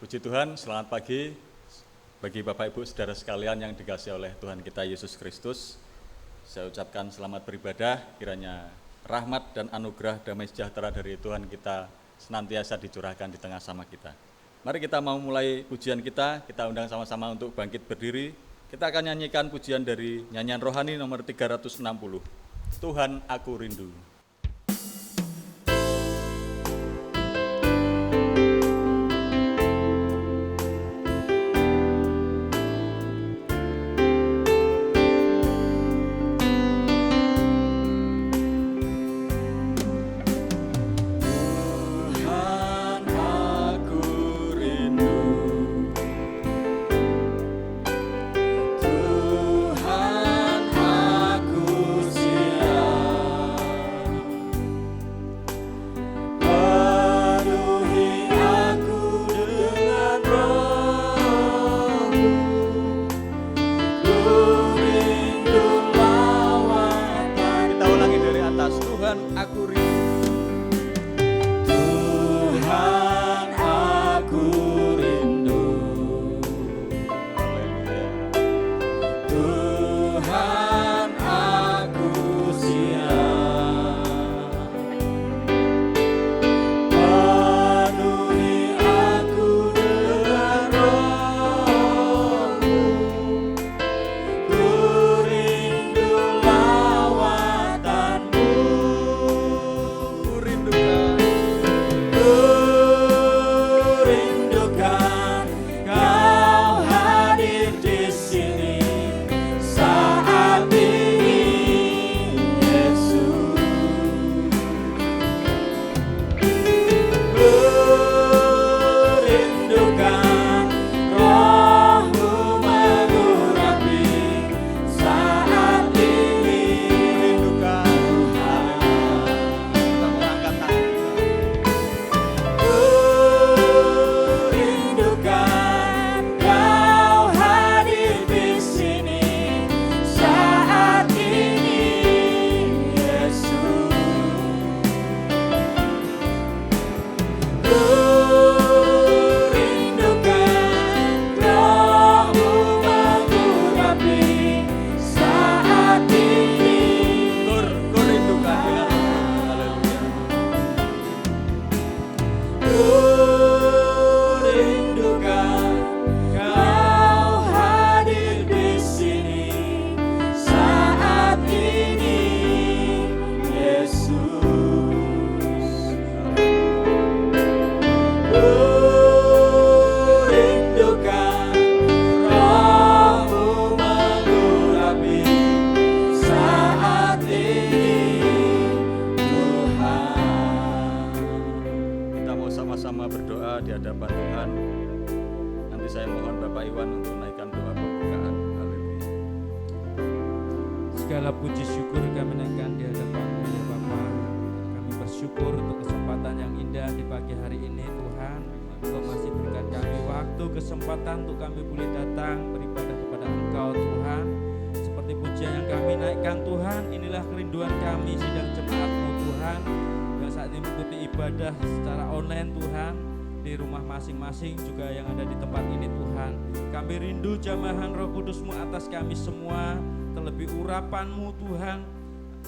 Puji Tuhan, selamat pagi bagi Bapak Ibu Saudara sekalian yang dikasihi oleh Tuhan kita Yesus Kristus. Saya ucapkan selamat beribadah, kiranya rahmat dan anugerah damai sejahtera dari Tuhan kita senantiasa dicurahkan di tengah sama kita. Mari kita mau mulai pujian kita undang sama-sama untuk bangkit berdiri. Kita akan nyanyikan pujian dari nyanyian rohani nomor 360. Tuhan aku rindu. Segala puji syukur kami naikkan di hadapan-Mu ya Bapa. Kami bersyukur untuk kesempatan yang indah di pagi hari ini Tuhan. Engkau masih berikan kami waktu, kesempatan untuk kami boleh datang beribadah kepada Engkau Tuhan. Seperti pujian yang kami naikkan Tuhan, inilah kerinduan kami sidang jemaat-Mu Tuhan, yang saat ini mengikuti ibadah secara online Tuhan, di rumah masing-masing juga yang ada di tempat ini Tuhan. Kami rindu jamahan Roh Kudus-Mu atas kami semua. Terlebih urapan-Mu Tuhan,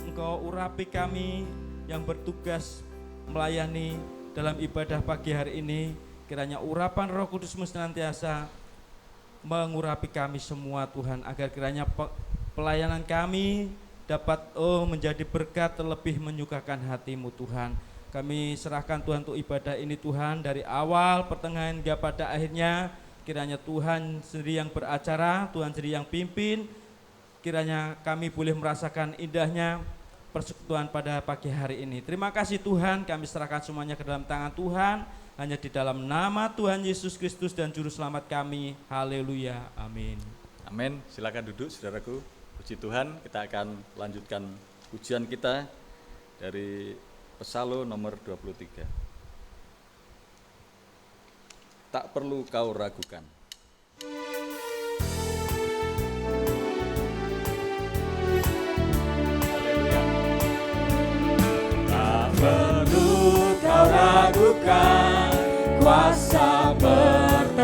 Engkau urapi kami yang bertugas melayani dalam ibadah pagi hari ini. Kiranya urapan Roh Kudus-Mu senantiasa mengurapi kami semua Tuhan, agar kiranya pelayanan kami dapat menjadi berkat, terlebih menyukakan hati-Mu Tuhan. Kami serahkan Tuhan untuk ibadah ini Tuhan, dari awal, pertengahan hingga pada akhirnya. Kiranya Tuhan sendiri yang beracara, Tuhan sendiri yang pimpin. Kiranya kami boleh merasakan indahnya persekutuan pada pagi hari ini. Terima kasih Tuhan, kami serahkan semuanya ke dalam tangan Tuhan. Hanya di dalam nama Tuhan Yesus Kristus dan Juru Selamat kami. Haleluya, amin. Amin, silakan duduk saudaraku. Puji Tuhan, kita akan lanjutkan pujian kita dari Psalm nomor 23. Tak perlu kau ragukan. Perlu kau ragukan kuasa bertahan.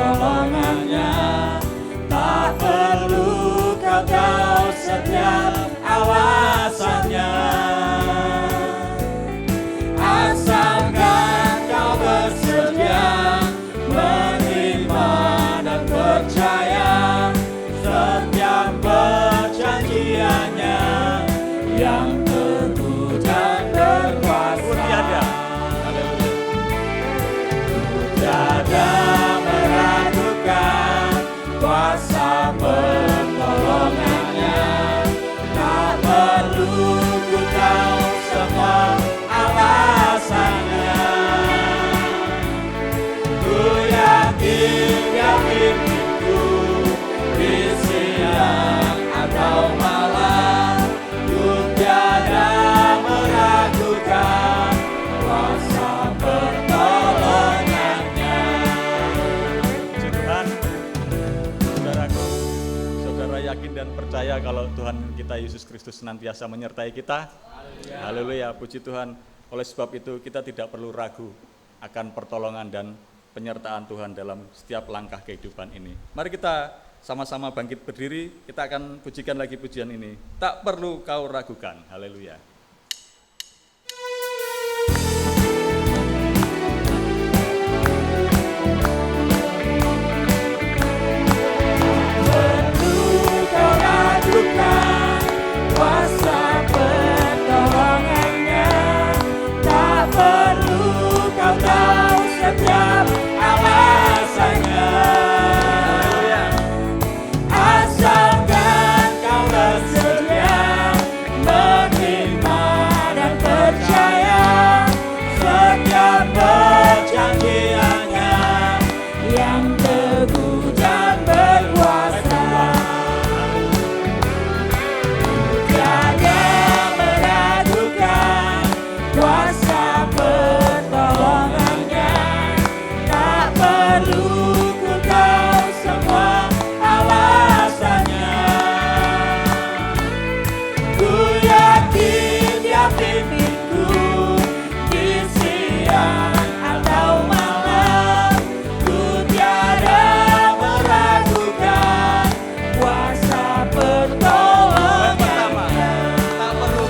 setiap alasannya. Asalkan kau bersedia menerima dan percaya setiap perjanjiannya yang teguh dan berkuasa. Tiada meragukan kuasa pertolongannya. Tak perlu ku tahu semua alasannya. Ku yakin Dia pimpinku di siang atau malam. Ku tiada meragukan kuasa pertolongannya. Tuhan, saudaraku, saudara yakin dan percaya kalau Tuhan kita Yesus Kristus senantiasa menyertai kita? Haleluya, puji Tuhan. Oleh sebab itu kita tidak perlu ragu akan pertolongan dan penyertaan Tuhan dalam setiap langkah kehidupan ini. Mari kita sama-sama bangkit berdiri, kita akan pujikan lagi pujian ini. Tak perlu kau ragukan. Haleluya. Kuasa pertolongannya, tak perlu kau tahu setiap alasannya. Asalkan kau bersedia menerima dan percaya setiap perjanjiannya yang teguh dan berkuasa. Kuasa pertolongannya, tak perlu ku tahu semua alasannya. Ku yakin Dia pimpinku di siang atau malam. Ku tiada meragukan kuasa pertolongannya. Tak perlu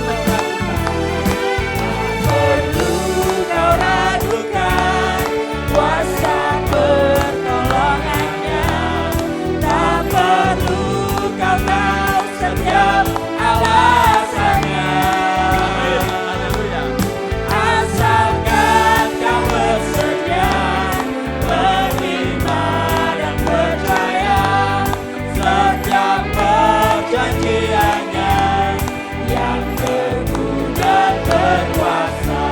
kuasa pertolongannya, tak perlu kau tahu setiap alasannya. Asalkan kau bersedia menerima dan percaya setiap perjanjiannya yang teguh dan berkuasa.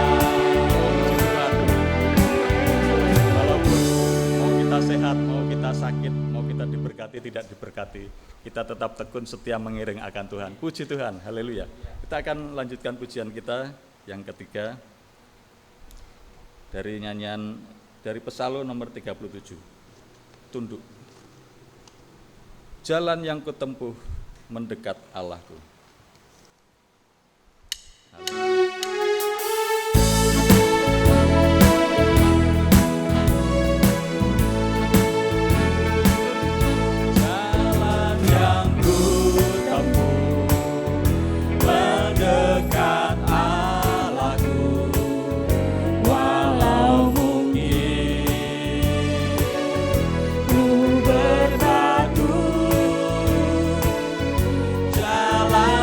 Sehat, mau kita sakit, mau kita diberkati, tidak diberkati, kita tetap tekun setia mengiring akan Tuhan. Puji Tuhan, haleluya. Kita akan lanjutkan pujian kita yang ketiga dari nyanyian dari Pesalmu nomor 37. Tunduk. Jalan yang kutempuh mendekat Allahku. Jalan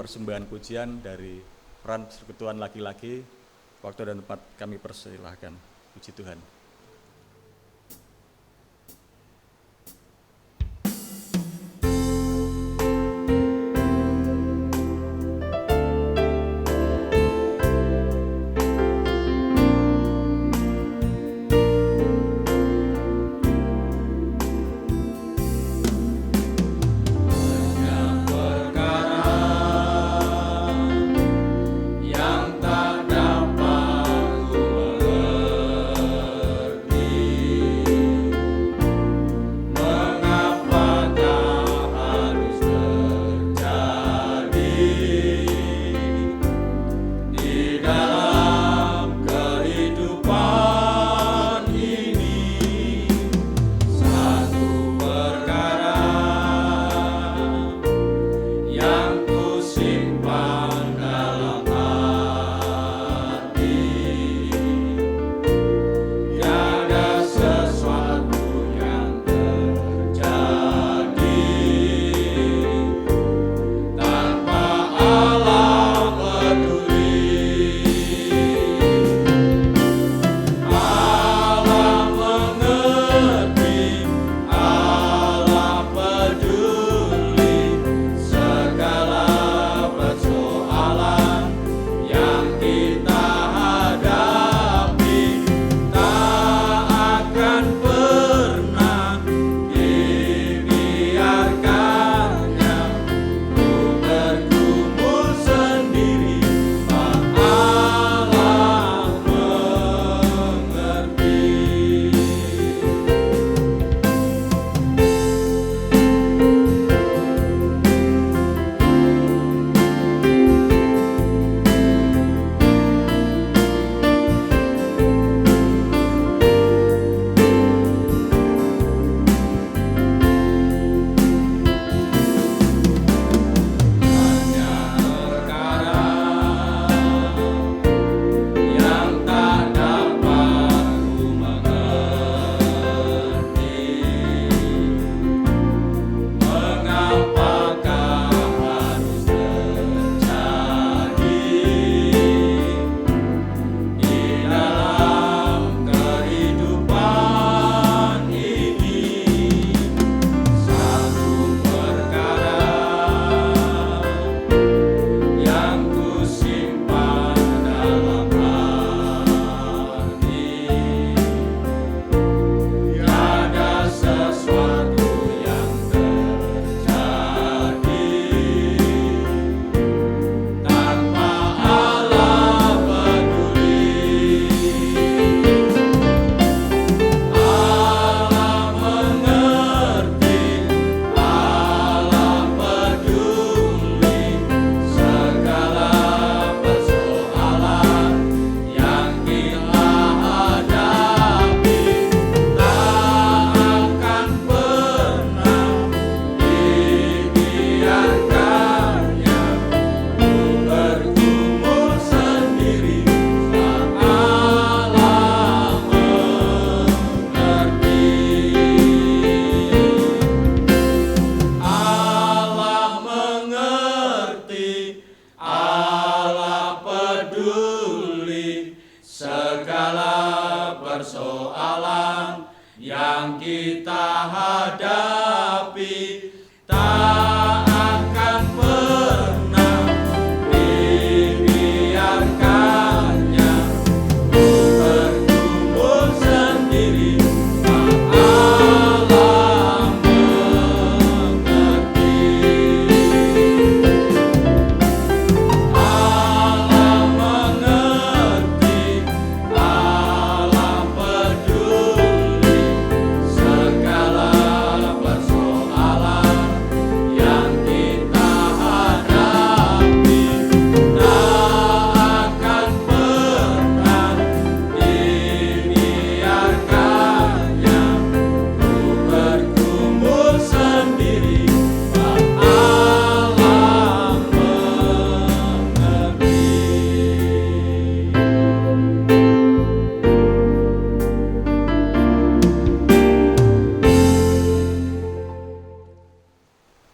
persembahan pujian dari peran persekutuan laki-laki. Waktu dan tempat kami persilahkan. Puji Tuhan.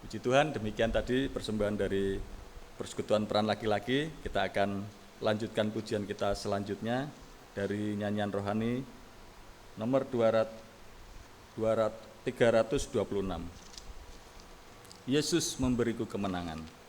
Puji Tuhan, demikian tadi persembahan dari persekutuan peran laki-laki, kita akan lanjutkan pujian kita selanjutnya dari nyanyian rohani nomor 326. Yesus memberiku kemenangan.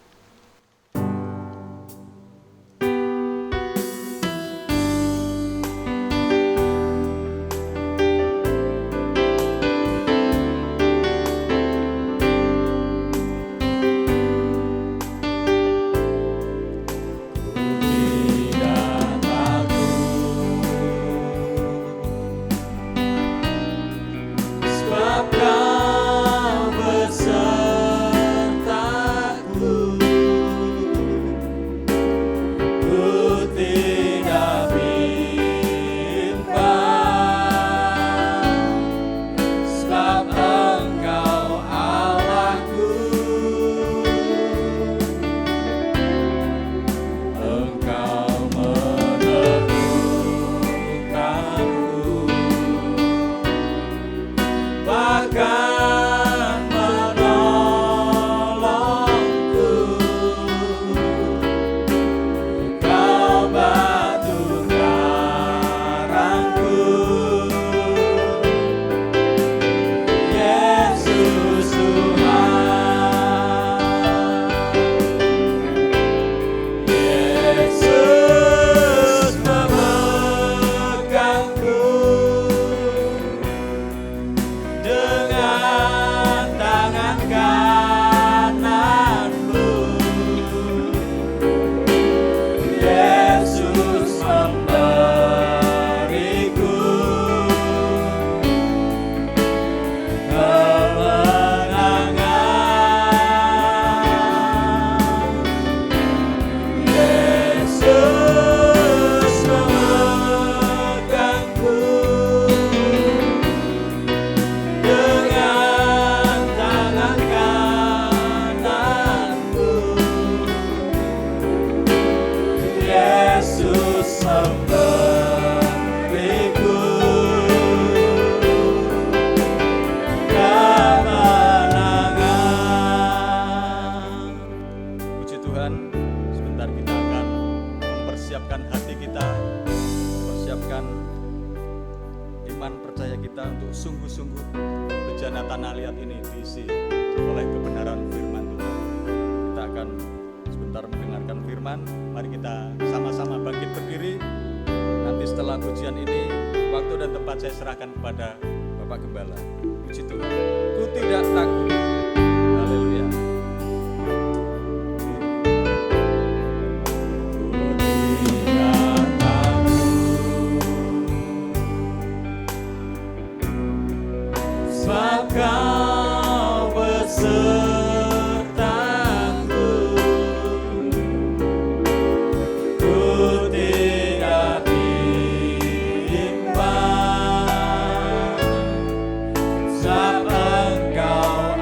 Engkau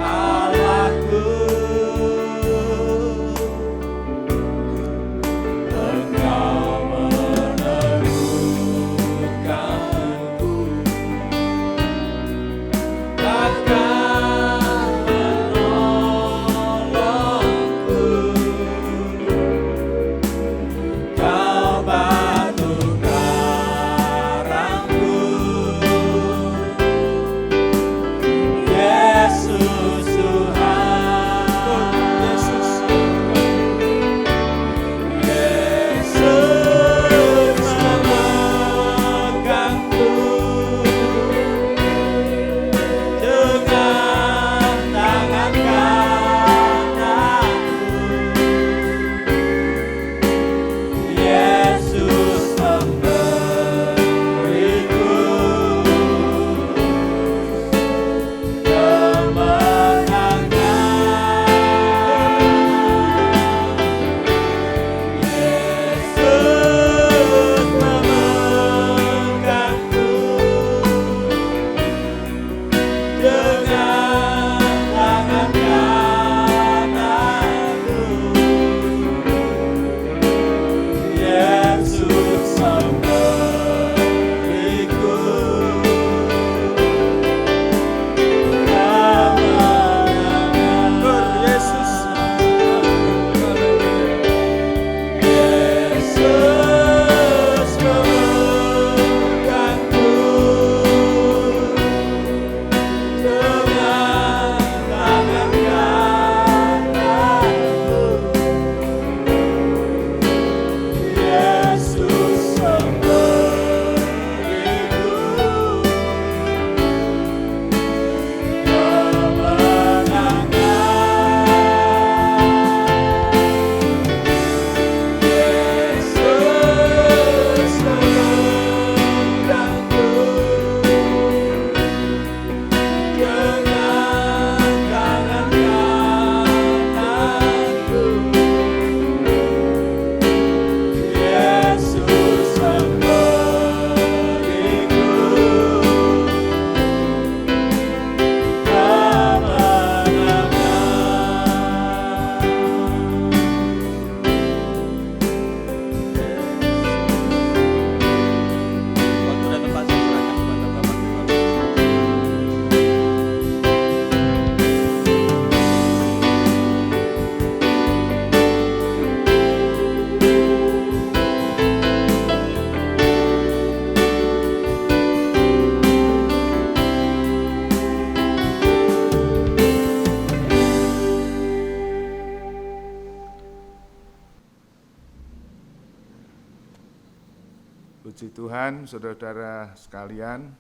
Tuhan, saudara-saudara sekalian,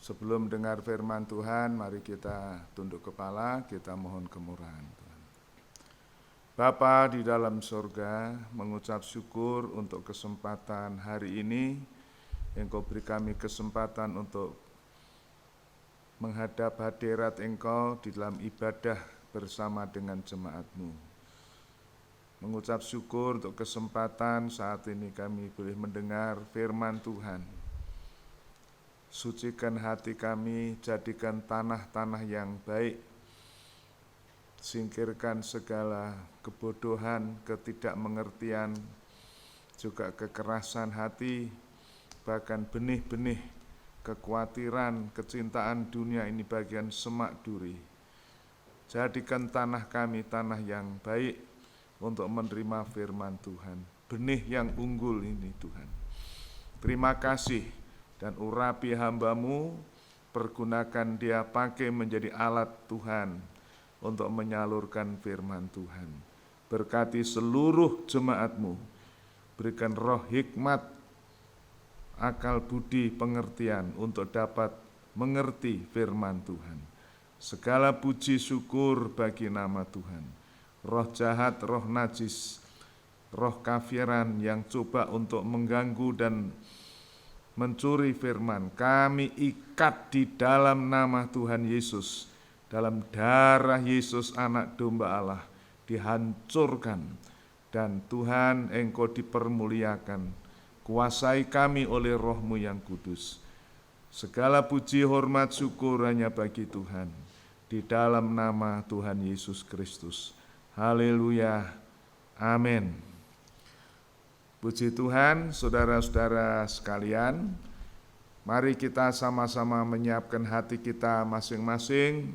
sebelum dengar firman Tuhan, mari kita tunduk kepala, kita mohon kemurahan Tuhan. Bapa di dalam surga, mengucap syukur untuk kesempatan hari ini, Engkau beri kami kesempatan untuk menghadap hadirat Engkau di dalam ibadah bersama dengan jemaat-Mu. Mengucap syukur untuk kesempatan saat ini kami boleh mendengar firman Tuhan. Sucikan hati kami, jadikan tanah-tanah yang baik. Singkirkan segala kebodohan, ketidakmengertian, juga kekerasan hati, bahkan benih-benih kekhawatiran, kecintaan dunia ini bagian semak duri. Jadikan tanah kami tanah yang baik untuk menerima firman Tuhan, benih yang unggul ini Tuhan. Terima kasih dan urapi hamba-Mu, pergunakan dia pakai menjadi alat Tuhan untuk menyalurkan firman Tuhan. Berkati seluruh jemaat-Mu, berikan roh hikmat, akal budi pengertian untuk dapat mengerti firman Tuhan. Segala puji syukur bagi nama Tuhan. Roh jahat, roh najis, roh kafiran yang coba untuk mengganggu dan mencuri firman, kami ikat di dalam nama Tuhan Yesus, dalam darah Yesus anak domba Allah, dihancurkan. Dan Tuhan, Engkau dipermuliakan, kuasai kami oleh Roh-Mu yang kudus. Segala puji, hormat, syukur hanya bagi Tuhan, di dalam nama Tuhan Yesus Kristus. Haleluya, amin. Puji Tuhan, saudara-saudara sekalian, mari kita sama-sama menyiapkan hati kita masing-masing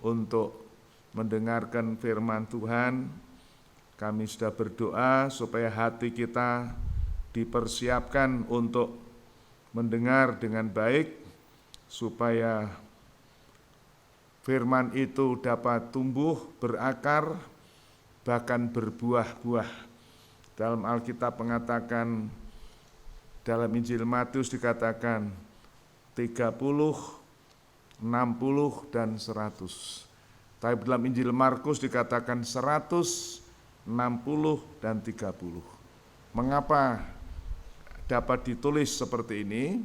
untuk mendengarkan firman Tuhan. Kami sudah berdoa supaya hati kita dipersiapkan untuk mendengar dengan baik, supaya firman itu dapat tumbuh, berakar, bahkan berbuah-buah. Dalam Alkitab mengatakan, dalam Injil Matius dikatakan 30, 60, dan 100. Tapi dalam Injil Markus dikatakan 100, 60, dan 30. Mengapa dapat ditulis seperti ini?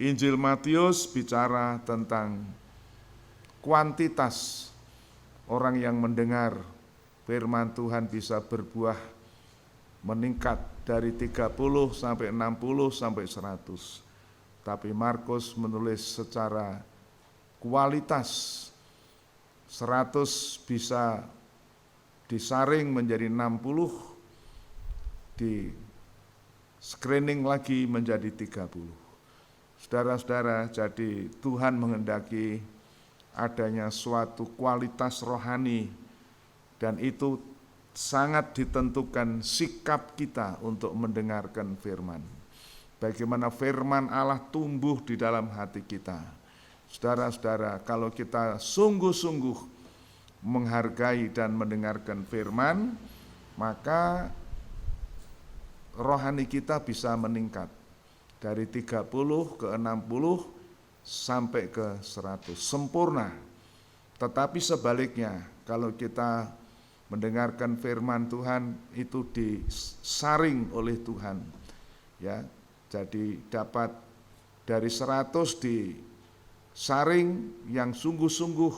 Injil Matius bicara tentang kuantitas orang yang mendengar firman Tuhan bisa berbuah meningkat dari 30 sampai 60 sampai 100. Tapi Markus menulis secara kualitas. 100 bisa disaring menjadi 60, di screening lagi menjadi 30. Saudara-saudara, jadi Tuhan menghendaki adanya suatu kualitas rohani, dan itu sangat ditentukan sikap kita untuk mendengarkan firman. Bagaimana firman Allah tumbuh di dalam hati kita. Saudara-saudara, kalau kita sungguh-sungguh menghargai dan mendengarkan firman, maka rohani kita bisa meningkat dari 30 ke 60 sampai ke 100, sempurna. Tetapi sebaliknya, kalau kita mendengarkan firman Tuhan itu disaring oleh Tuhan, ya, jadi dapat dari 100 disaring yang sungguh-sungguh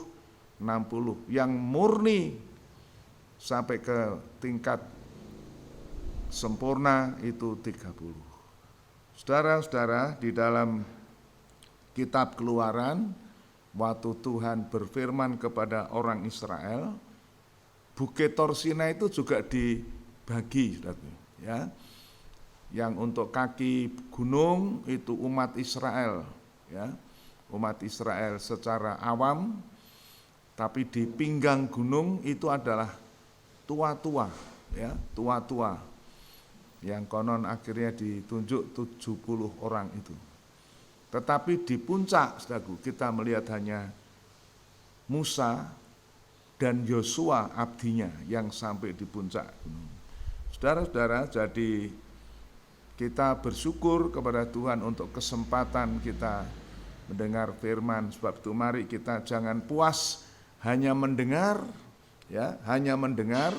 60, yang murni sampai ke tingkat sempurna itu 30. Saudara-saudara, di dalam kitab Keluaran, waktu Tuhan berfirman kepada orang Israel, Bukit Torsina itu juga dibagi, ya. Yang untuk kaki gunung itu umat Israel, ya. Umat Israel secara awam, tapi di pinggang gunung itu adalah tua-tua, ya, tua-tua. Yang konon akhirnya ditunjuk 70 orang itu. Tetapi di puncak, saudaraku, kita melihat hanya Musa dan Yosua abdinya yang sampai di puncak gunung. Saudara-saudara, jadi Kita bersyukur kepada Tuhan untuk kesempatan kita mendengar firman. Sebab itu mari kita jangan puas hanya mendengar, ya, hanya mendengar,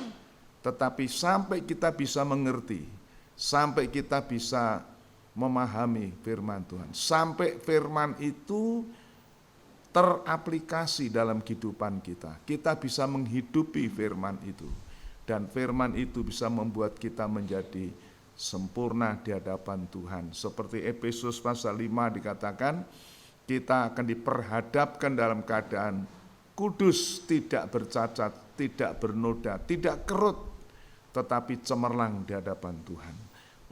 tetapi sampai kita bisa mengerti, sampai kita bisa memahami firman Tuhan, sampai firman itu teraplikasi dalam kehidupan kita. Kita bisa menghidupi firman itu, dan firman itu bisa membuat kita menjadi sempurna di hadapan Tuhan. Seperti Efesus pasal 5 dikatakan, kita akan diperhadapkan dalam keadaan kudus, tidak bercacat, tidak bernoda, tidak kerut, tetapi cemerlang di hadapan Tuhan.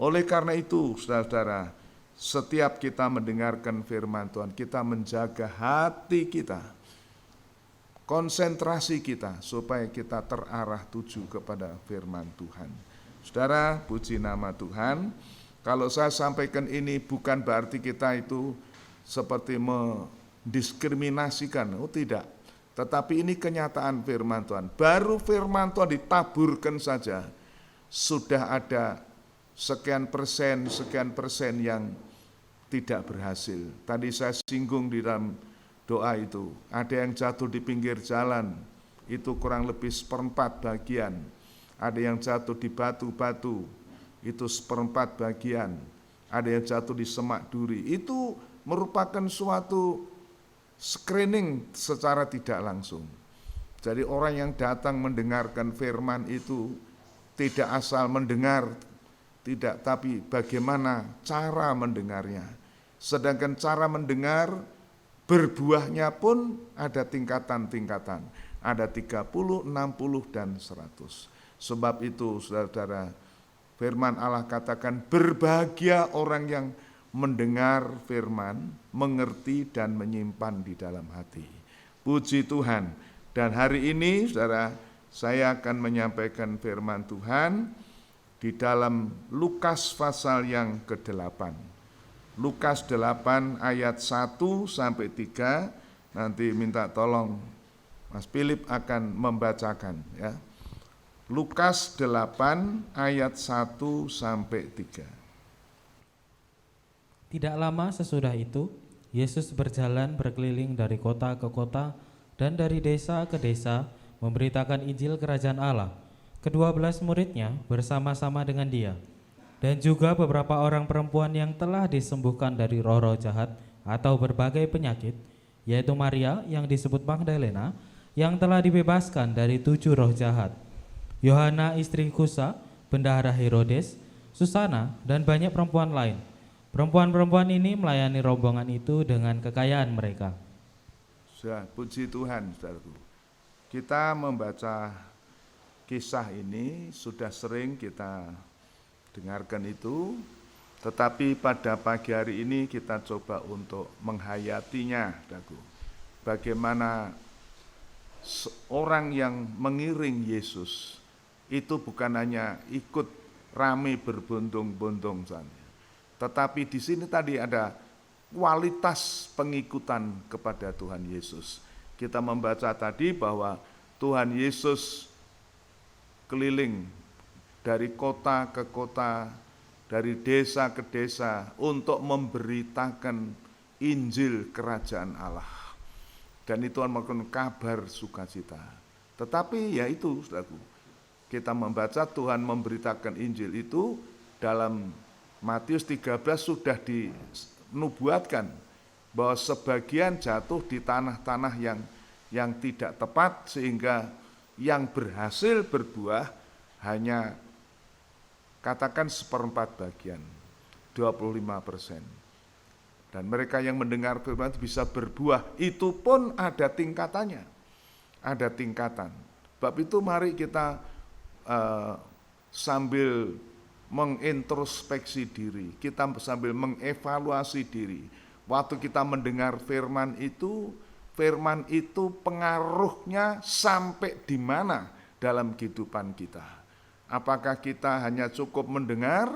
Oleh karena itu, saudara-saudara, setiap kita mendengarkan firman Tuhan, kita menjaga hati kita, konsentrasi kita, supaya kita terarah tuju kepada firman Tuhan. Saudara, puji nama Tuhan. Kalau saya sampaikan ini bukan berarti kita itu seperti mendiskriminasikan, tidak. Tetapi ini kenyataan firman Tuhan. Baru firman Tuhan ditaburkan saja, sudah ada sekian persen yang tidak berhasil. Tadi saya singgung di dalam doa itu, ada yang jatuh di pinggir jalan, itu kurang lebih 1/4 bagian. Ada yang jatuh di batu-batu, itu 1/4 bagian. Ada yang jatuh di semak duri. Itu merupakan suatu screening secara tidak langsung. Jadi orang yang datang mendengarkan firman itu tidak asal mendengar, tidak, tapi bagaimana cara mendengarnya. Sedangkan cara mendengar berbuahnya pun ada tingkatan-tingkatan. Ada 30, 60, dan 100. Sebab itu, saudara-saudara, firman Allah katakan, berbahagia orang yang mendengar firman, mengerti dan menyimpan di dalam hati. Puji Tuhan. Dan hari ini, saudara, saya akan menyampaikan firman Tuhan di dalam Lukas pasal yang ke-8. Lukas 8 ayat 1 sampai 3. Nanti minta tolong Mas Philip akan membacakan, ya. Lukas 8 ayat 1 sampai 3. Tidak lama sesudah itu, Yesus berjalan berkeliling dari kota ke kota dan dari desa ke desa memberitakan Injil Kerajaan Allah. Ke-12 muridnya bersama-sama dengan dia, dan juga beberapa orang perempuan yang telah disembuhkan dari roh-roh jahat atau berbagai penyakit, yaitu Maria yang disebut Magdalena, yang telah dibebaskan dari 7 roh jahat, Yohana istri Kusa, bendahara Herodes, Susana, dan banyak perempuan lain. Perempuan-perempuan ini melayani rombongan itu dengan kekayaan mereka. Puji Tuhan, saudaraku. Kita membaca kisah ini sudah sering kita dengarkan itu, tetapi pada pagi hari ini kita coba untuk menghayatinya, saudaraku. Bagaimana orang yang mengiring Yesus itu bukan hanya ikut rame berbondong-bondong saja, tetapi di sini tadi ada kualitas pengikutan kepada Tuhan Yesus. Kita membaca tadi bahwa Tuhan Yesus keliling dari kota ke kota, dari desa ke desa untuk memberitakan Injil Kerajaan Allah. Dan itu merupakan kabar sukacita. Tetapi ya itu, saudaraku, kita membaca Tuhan memberitakan Injil itu dalam Matius 13 sudah dinubuatkan bahwa sebagian jatuh di tanah-tanah yang tidak tepat, sehingga yang berhasil berbuah hanya katakan 1/4 bagian, 25%. Dan mereka yang mendengar firman itu bisa berbuah, itu pun ada tingkatannya, ada tingkatan. Sebab itu mari kita sambil mengintrospeksi diri, kita sambil mengevaluasi diri. Waktu kita mendengar firman itu pengaruhnya sampai di mana dalam kehidupan kita. Apakah kita hanya cukup mendengar,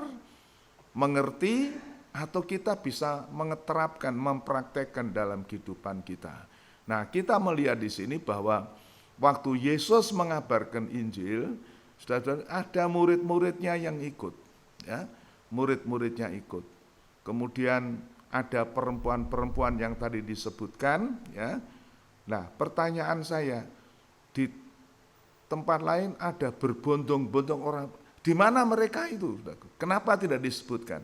mengerti, atau kita bisa mengeterapkan, mempraktekkan dalam kehidupan kita. Nah, kita melihat di sini bahwa waktu Yesus mengabarkan Injil, saudara, ada murid-muridnya yang ikut, ya. murid-muridnya ikut. Kemudian ada perempuan-perempuan yang tadi disebutkan, ya. Nah, pertanyaan saya, di tempat lain ada berbondong-bondong orang, di mana mereka itu? Kenapa tidak disebutkan?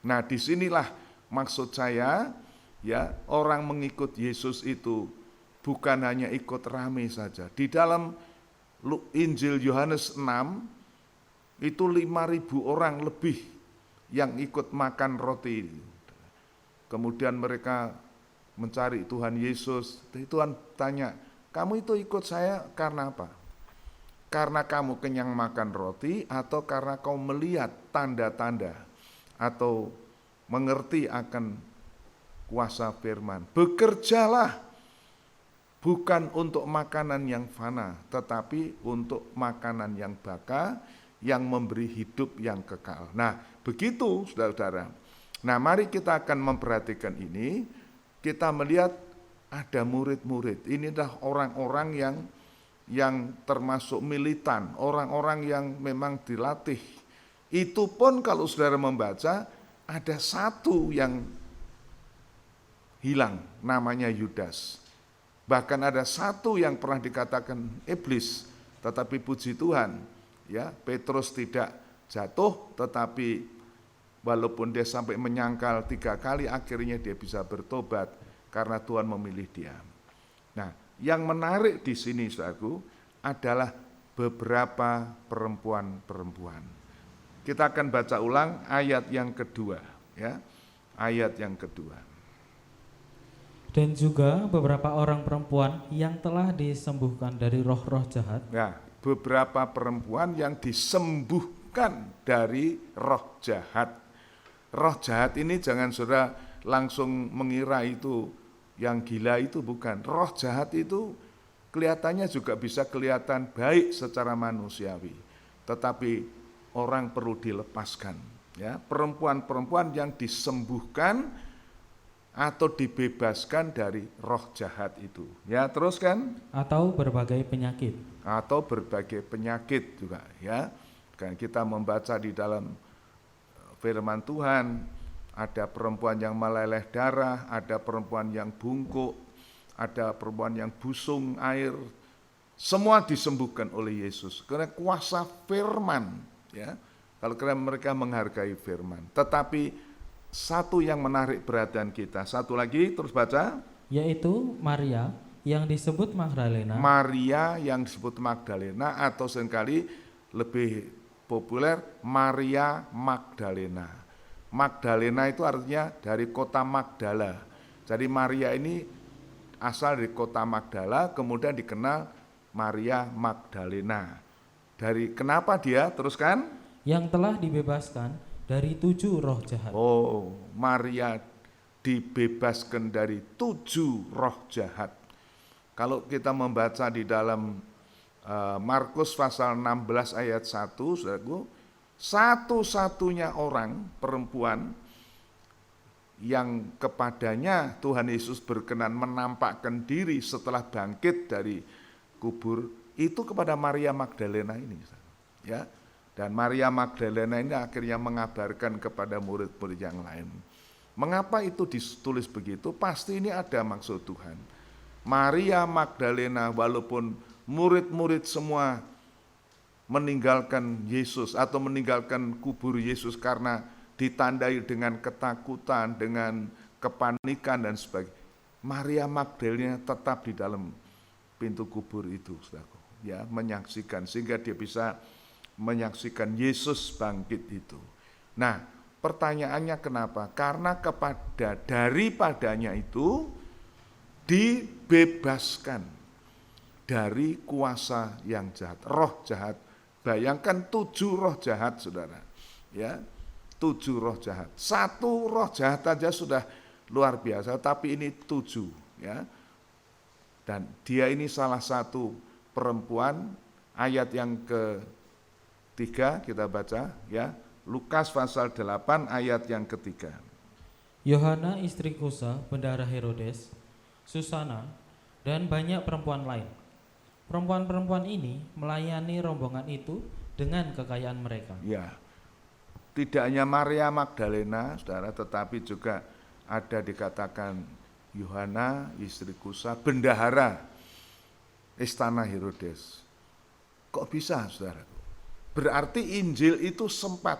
Nah, disinilah maksud saya, ya, orang mengikut Yesus itu bukan hanya ikut rame saja. Di dalam Injil Yohanes 6 itu 5.000 orang lebih yang ikut makan roti. Kemudian mereka mencari Tuhan Yesus. Tuhan tanya, kamu itu ikut saya karena apa? Karena kamu kenyang makan roti atau karena kau melihat tanda-tanda atau mengerti akan kuasa firman? Bekerjalah bukan untuk makanan yang fana, tetapi untuk makanan yang baka, yang memberi hidup yang kekal. Nah, begitu saudara-saudara. Nah, mari kita akan memperhatikan ini. Kita melihat ada murid-murid. Ini adalah orang-orang yang termasuk militan, orang-orang yang memang dilatih. Itu pun kalau saudara membaca, ada satu yang hilang, namanya Yudas. Bahkan ada satu yang pernah dikatakan iblis, tetapi puji Tuhan, ya, Petrus tidak jatuh, tetapi walaupun dia sampai menyangkal 3 kali, akhirnya dia bisa bertobat karena Tuhan memilih dia. Nah, yang menarik di sini, saudaraku, adalah beberapa perempuan-perempuan. Kita akan baca ulang ayat yang kedua, ya, ayat yang kedua. Dan juga beberapa orang perempuan yang telah disembuhkan dari roh-roh jahat. Nah, beberapa perempuan yang disembuhkan dari roh jahat. Roh jahat ini jangan saudara langsung mengira itu yang gila, itu bukan. Roh jahat itu kelihatannya juga bisa kelihatan baik secara manusiawi, tetapi orang perlu dilepaskan, ya. Perempuan-perempuan yang disembuhkan atau dibebaskan dari roh jahat itu, ya. Terus kan? Atau berbagai penyakit. Atau berbagai penyakit juga, ya. Kan kita membaca di dalam firman Tuhan, ada perempuan yang meleleh darah, ada perempuan yang bungkuk, ada perempuan yang busung air, semua disembuhkan oleh Yesus karena kuasa firman, ya. Kalau mereka menghargai firman. Tetapi satu yang menarik perhatian kita, satu lagi, terus baca, yaitu Maria yang disebut Magdalena. Maria yang disebut Magdalena, atau seringkali lebih populer Maria Magdalena. Magdalena itu artinya dari kota Magdala. Jadi Maria ini asal dari kota Magdala, kemudian dikenal Maria Magdalena. Dari kenapa dia? Teruskan? Yang telah dibebaskan dari 7 roh jahat. Oh, Maria dibebaskan dari 7 roh jahat. Kalau kita membaca di dalam Markus pasal 16 ayat 1, saudaraku, satu-satunya orang perempuan yang kepadanya Tuhan Yesus berkenan menampakkan diri setelah bangkit dari kubur itu kepada Maria Magdalena ini, ya. Dan Maria Magdalena ini akhirnya mengabarkan kepada murid-murid yang lain. Mengapa itu ditulis begitu? Pasti ini ada maksud Tuhan. Maria Magdalena, walaupun murid-murid semua meninggalkan Yesus atau meninggalkan kubur Yesus karena ditandai dengan ketakutan, dengan kepanikan dan sebagainya, Maria Magdalena tetap di dalam pintu kubur itu, saudaraku, ya, menyaksikan, sehingga dia bisa menyaksikan Yesus bangkit itu. Nah, pertanyaannya kenapa? Karena daripadanya itu dibebaskan dari kuasa yang jahat, roh jahat. Bayangkan 7 roh jahat, saudara, ya, 7 roh jahat. 1 roh jahat saja sudah luar biasa, tapi ini 7, ya. Dan dia ini salah satu perempuan. Ayat yang ketiga kita baca, ya, Lukas pasal 8 ayat yang ketiga. Yohana istri Kusa, bendahara Herodes, Susana, dan banyak perempuan lain. Perempuan-perempuan ini melayani rombongan itu dengan kekayaan mereka. Ya, Tidak hanya Maria Magdalena, saudara, tetapi juga ada dikatakan Yohana, istri Kusa, bendahara istana Herodes. Kok bisa, saudara? Berarti Injil itu sempat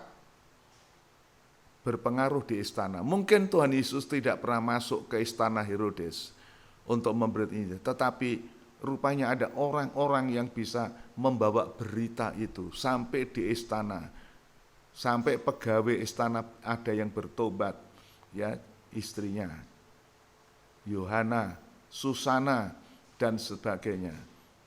berpengaruh di istana. Mungkin Tuhan Yesus tidak pernah masuk ke istana Herodes untuk memberi Injil, tetapi rupanya ada orang-orang yang bisa membawa berita itu sampai di istana, sampai pegawai istana ada yang bertobat, ya, istrinya Yohana, Susana, dan sebagainya.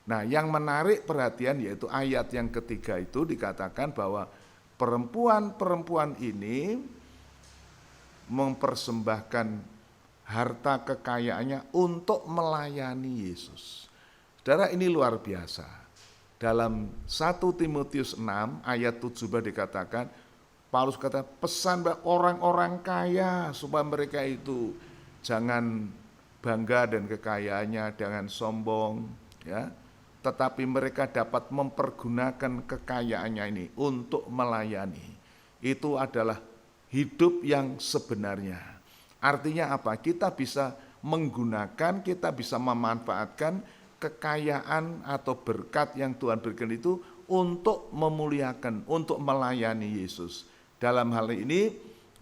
Nah, yang menarik perhatian yaitu ayat yang ketiga itu dikatakan bahwa perempuan-perempuan ini mempersembahkan harta kekayaannya untuk melayani Yesus. Saudara, ini luar biasa. Dalam 1 Timotius 6 ayat 17 dikatakan, Paulus kata, pesan orang-orang kaya supaya mereka itu jangan bangga dan kekayaannya, jangan sombong, ya. Tetapi mereka dapat mempergunakan kekayaannya ini untuk melayani. Itu adalah hidup yang sebenarnya. Artinya apa? Kita bisa menggunakan, kita bisa memanfaatkan kekayaan atau berkat yang Tuhan berikan itu untuk memuliakan, untuk melayani Yesus. Dalam hal ini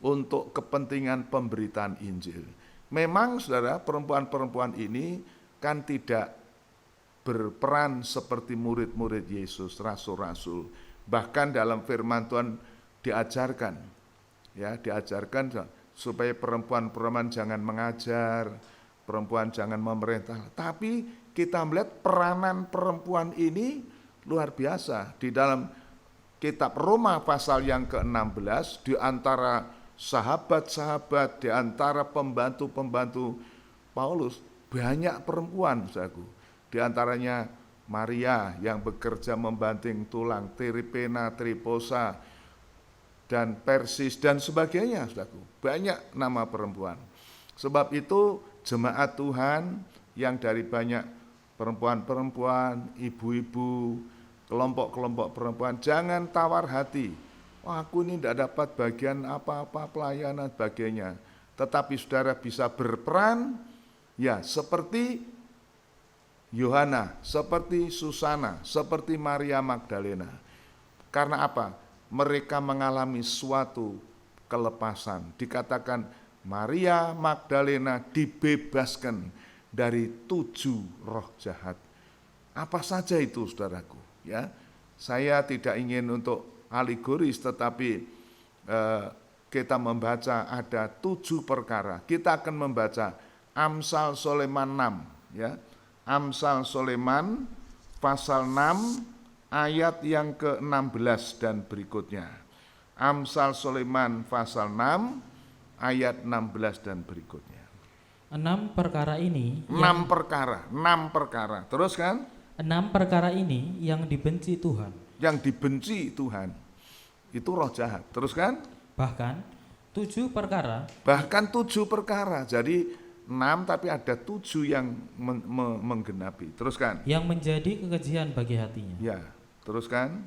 untuk kepentingan pemberitaan Injil. Memang saudara, perempuan-perempuan ini kan tidak berperan seperti murid-murid Yesus, rasul-rasul. Bahkan dalam firman Tuhan diajarkan, ya, diajarkan supaya perempuan-perempuan jangan mengajar, perempuan jangan memerintah. Tapi kita melihat peranan perempuan ini luar biasa. Di dalam kitab Roma pasal yang ke-16, di antara sahabat-sahabat, di antara pembantu-pembantu Paulus, banyak perempuan, saudaraku. Di antaranya Maria yang bekerja membanting tulang, Tiripena, Triposa, dan Persis, dan sebagainya, saudaraku. Banyak nama perempuan. Sebab itu jemaat Tuhan yang dari banyak perempuan-perempuan, ibu-ibu, kelompok-kelompok perempuan, jangan tawar hati. Wah, aku ini tidak dapat bagian apa-apa, pelayanan, sebagainya. Tetapi saudara bisa berperan, ya, seperti Yohana, seperti Susana, seperti Maria Magdalena. Karena apa? Mereka mengalami suatu kelepasan. Dikatakan Maria Magdalena dibebaskan dari 7 roh jahat. Apa saja itu, saudaraku? Ya, saya tidak ingin untuk alegoris, tetapi kita membaca ada 7 perkara. Kita akan membaca Amsal Soleman 6, ya. Amsal Soleman pasal 6 ayat yang ke-16 dan berikutnya. Amsal Soleman pasal 6 ayat 16 dan berikutnya. 6 perkara ini 6 perkara. Terus kan? 6 perkara ini yang dibenci Tuhan. Yang dibenci Tuhan itu roh jahat. Terus kan? Bahkan 7 perkara. Bahkan 7 perkara. Jadi 6 tapi ada 7 yang menggenapi. Teruskan. Yang menjadi kekejian bagi hatinya. Ya, teruskan.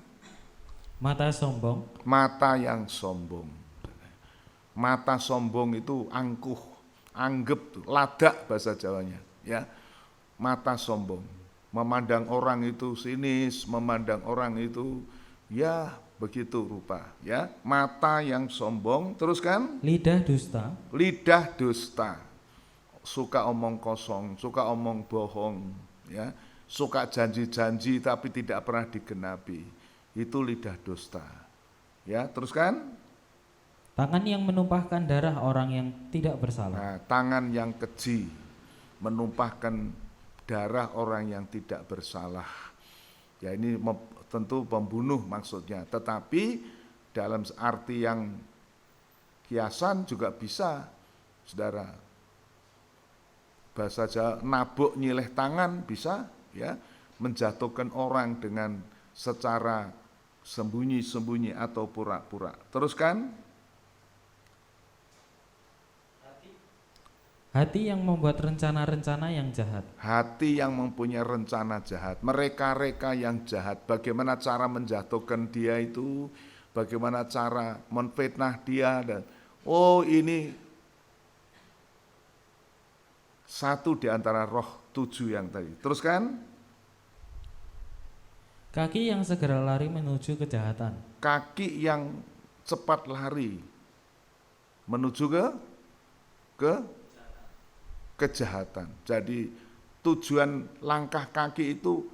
Mata sombong. Mata yang sombong. Mata sombong itu angkuh, anggap, ladak bahasa Jawanya. Ya, mata sombong. Memandang orang itu sinis, memandang orang itu ya begitu rupa. Ya, mata yang sombong. Teruskan. Lidah dusta. Lidah dusta. Suka omong kosong, suka omong bohong, ya, suka janji-janji tapi tidak pernah digenapi. Itu lidah dusta. Ya, teruskan. Tangan yang menumpahkan darah orang yang tidak bersalah. Nah, tangan yang keji menumpahkan darah orang yang tidak bersalah. Ya, ini tentu pembunuh maksudnya. Tetapi dalam arti yang kiasan juga bisa, saudara. Bahasa Jawa, nabuk nyileh tangan bisa, ya, menjatuhkan orang dengan secara sembunyi-sembunyi atau pura-pura. Teruskan. Hati yang membuat rencana-rencana yang jahat. Hati yang mempunyai rencana jahat. Mereka-reka yang jahat. Bagaimana cara menjatuhkan dia itu? bagaimana cara menfitnah dia, dan ini satu di antara roh 7 yang tadi. Teruskan. Kaki yang segera lari menuju kejahatan. Kaki yang cepat lari menuju ke kejahatan. Jadi tujuan langkah kaki itu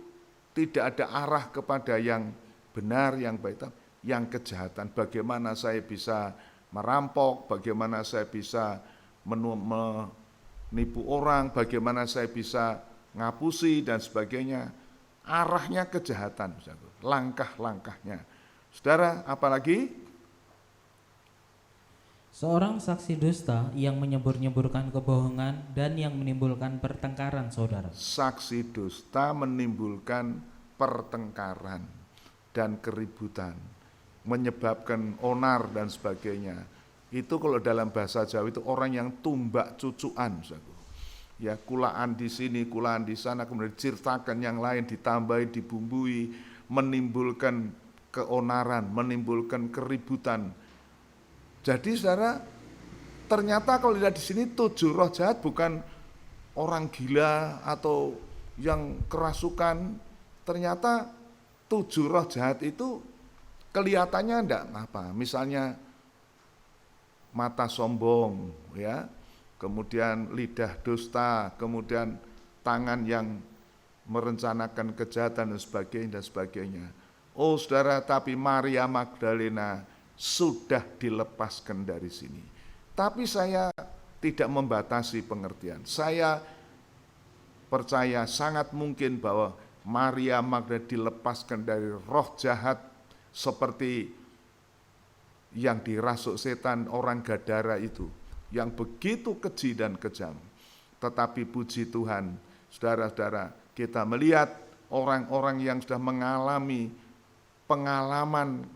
tidak ada arah kepada yang benar, yang baik, yang kejahatan. Bagaimana saya bisa merampok, bagaimana saya bisa menipu orang, bagaimana saya bisa ngapusi dan sebagainya. Arahnya kejahatan, langkah-langkahnya. Saudara, apalagi? Seorang saksi dusta yang menyembur-nyemburkan kebohongan dan yang menimbulkan pertengkaran, saudara. Saksi dusta menimbulkan pertengkaran dan keributan, menyebabkan onar dan sebagainya. Itu kalau dalam bahasa Jawa itu orang yang tumbak cucuan, ya, kulaan di sini, kulaan di sana, kemudian diceritakan yang lain, ditambahi, dibumbui, menimbulkan keonaran, menimbulkan keributan. Jadi saudara, ternyata kalau lihat di sini 7 roh jahat bukan orang gila atau yang kerasukan. Ternyata 7 roh jahat itu kelihatannya enggak apa. Misalnya mata sombong, ya, kemudian lidah dusta, kemudian tangan yang merencanakan kejahatan dan sebagainya. Oh saudara, tapi Maria Magdalena sudah dilepaskan dari sini. Tapi saya tidak membatasi pengertian. Saya percaya sangat mungkin bahwa Maria Magdalena dilepaskan dari roh jahat seperti yang dirasuk setan orang Gadara itu, yang begitu keji dan kejam. Tetapi puji Tuhan, saudara-saudara, kita melihat orang-orang yang sudah mengalami pengalaman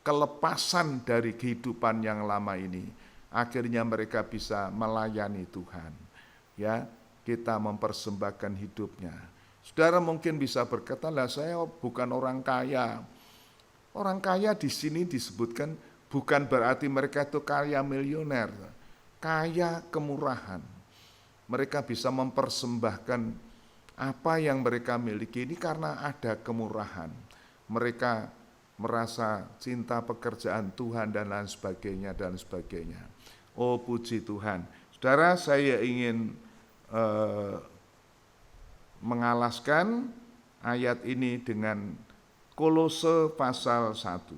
kelepasan dari kehidupan yang lama ini, akhirnya mereka bisa melayani Tuhan. Ya, kita mempersembahkan hidupnya. Saudara mungkin bisa berkata, lah saya bukan orang kaya. Orang kaya di sini disebutkan bukan berarti mereka itu kaya miliuner, kaya kemurahan. Mereka bisa mempersembahkan apa yang mereka miliki ini karena ada kemurahan. Mereka merasa cinta pekerjaan Tuhan dan lain sebagainya dan sebagainya. Oh puji Tuhan. Saudara, saya ingin mengalaskan ayat ini dengan Kolose pasal 1.